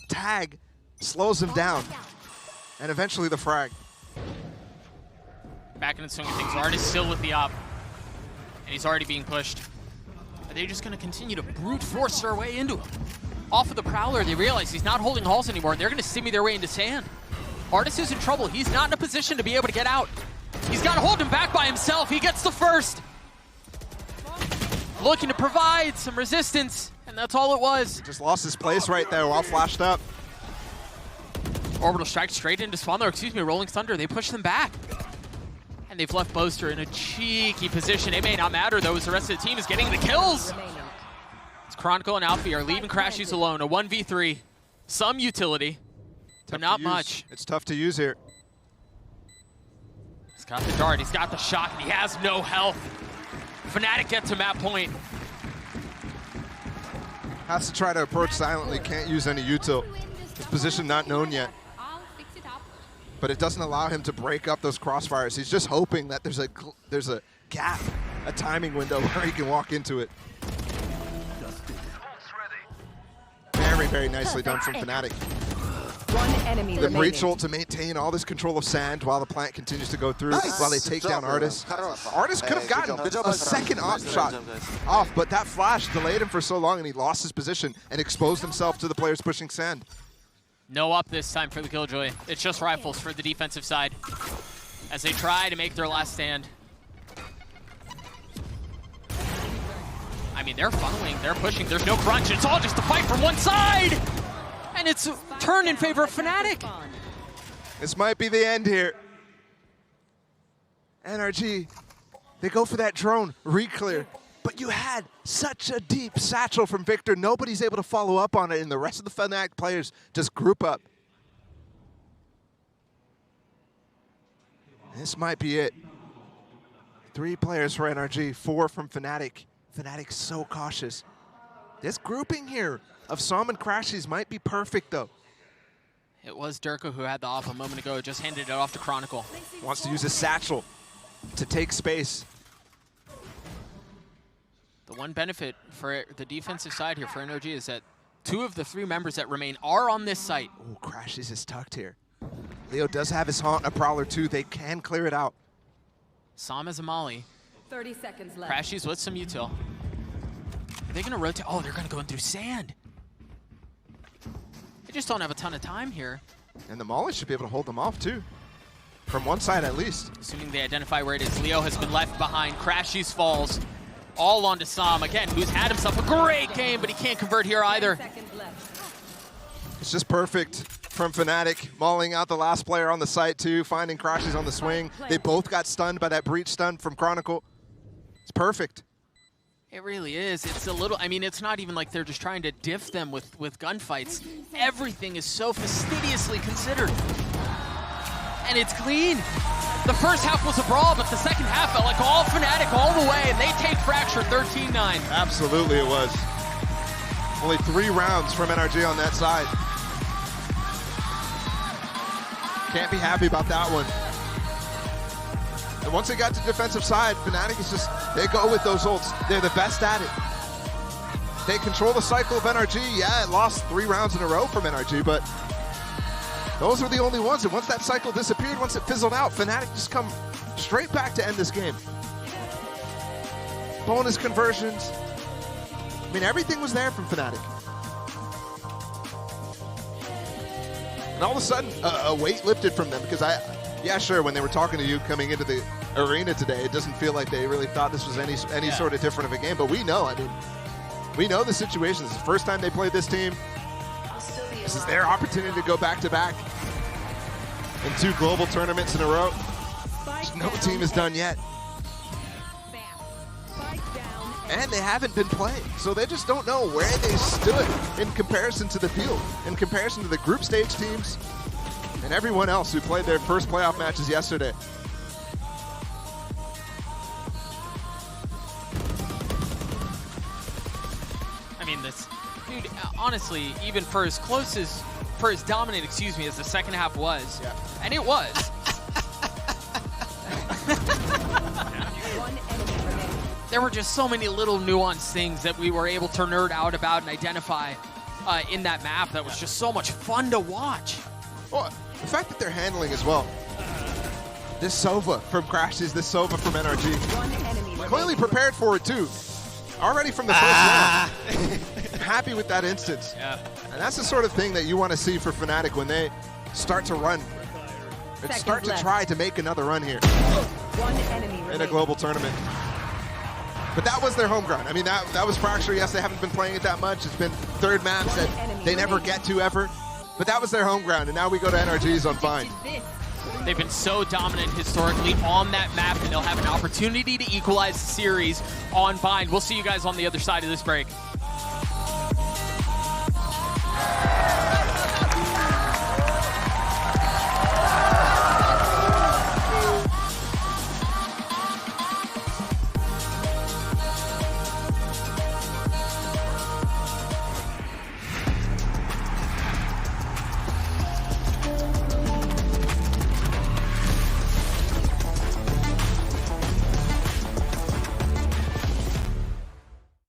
tag, slows him down, and eventually the frag. Back in the swing of things. Artis still with the op, and he's already being pushed. Are they just going to continue to brute force their way into him? Off of the Prowler, they realize he's not holding halls anymore. They're going to simmy their way into sand. Artis is in trouble. He's not in a position to be able to get out. He's got to hold him back by himself. He gets the first. Looking to provide some resistance, and that's all it was. Just lost his place right there while flashed up. Orbital strike straight into spawn, or excuse me, Rolling Thunder. They push them back. And they've left Boaster in a cheeky position. It may not matter though, as the rest of the team is getting the kills. It's Chronicle and Alfie are leaving Crashies alone. A 1v3. Some utility, but not much. It's tough to use here. He's got the dart, he's got the shock, and he has no health. Fnatic gets him at point. Has to try to approach silently, can't use any util. His position not known yet. But it doesn't allow him to break up those crossfires. He's just hoping that there's a gap, a timing window where he can walk into it. Very, very nicely done from Fnatic. One enemy The remaining. breach ult to maintain all this control of sand while the plant continues to go through, while they take down Artis. Artis could have gotten a second op shot off, but that flash delayed him for so long and he lost his position and exposed himself to the players pushing sand. No up this time for the Killjoy. It's just rifles for the defensive side as they try to make their last stand. I mean, they're funneling, they're pushing, there's no crunch. It's all just a fight from one side! And it's turned in favor of Fnatic. This might be the end here. NRG, they go for that drone, re-clear. But you had such a deep satchel from Victor. Nobody's able to follow up on it, and the rest of the Fnatic players just group up. This might be it. 3 players for NRG, 4 from Fnatic. Fnatic's so cautious. This grouping here of Som and Crashies might be perfect, though. It was Durka who had the off a moment ago, just handed it off to Chronicle. Wants to use his satchel to take space. The one benefit for the defensive side here for NRG is that 2 of the 3 members that remain are on this site. Oh, Crashies is tucked here. Leo does have his Haunt, a Prowler too. They can clear it out. Som as a Molly. 30 seconds left. Crashies with some util. Are they gonna rotate? Oh, they're gonna go in through sand. They just don't have a ton of time here. And the Molly should be able to hold them off too. From one side at least. Assuming they identify where it is. Leo has been left behind. Crashies falls. All onto Som, again, who's had himself a great game, but he can't convert here either. It's just perfect from Fnatic, mauling out the last player on the site too, finding Crashies on the swing. They both got stunned by that breach stun from Chronicle. It's perfect. It really is. It's a little, I mean, it's not even like they're just trying to diff them with gunfights. Everything is so fastidiously considered. And it's clean. The first half was a brawl, but the second half felt like all Fnatic all the way, and they take Fracture 13-9. Absolutely it was. Only 3 rounds from NRG on that side. Can't be happy about that one. And once they got to the defensive side, Fnatic is just, they go with those ults. They're the best at it. They control the cycle of NRG. Yeah, it lost 3 rounds in a row from NRG, but those were the only ones. And once that cycle disappeared, once it fizzled out, Fnatic just come straight back to end this game. Bonus conversions. I mean, everything was there from Fnatic. And all of a sudden, a weight lifted from them because yeah, sure, when they were talking to you coming into the arena today, it doesn't feel like they really thought this was any sort of different of a game, but we know, I mean, we know the situation. This is the first time they played this team. This is their opportunity to go back-to-back in 2 global tournaments in a row. No team has done yet. And they haven't been playing, so they just don't know where they stood in comparison to the field, in comparison to the group stage teams and everyone else who played their first playoff matches yesterday. I mean, this, dude, honestly, even for as dominant, excuse me, as the second half was, and it was. There were just so many little nuanced things that we were able to nerd out about and identify in that map that was just so much fun to watch. Well, the fact that they're handling as well. This Sova from Crashies, this Sova from NRG. Clearly prepared for it too. Already from the first round. Happy with that instance. Yeah. And that's the sort of thing that you want to see for Fnatic when they start to run. And start to try to make another run here. In a global tournament. But that was their home ground. I mean, that was Fracture. Yes, they haven't been playing it that much. It's been 3rd maps that they never get to ever. But that was their home ground, and now we go to NRG's on Find. They've been so dominant historically on that map, and they'll have an opportunity to equalize the series on Bind. We'll see you guys on the other side of this break.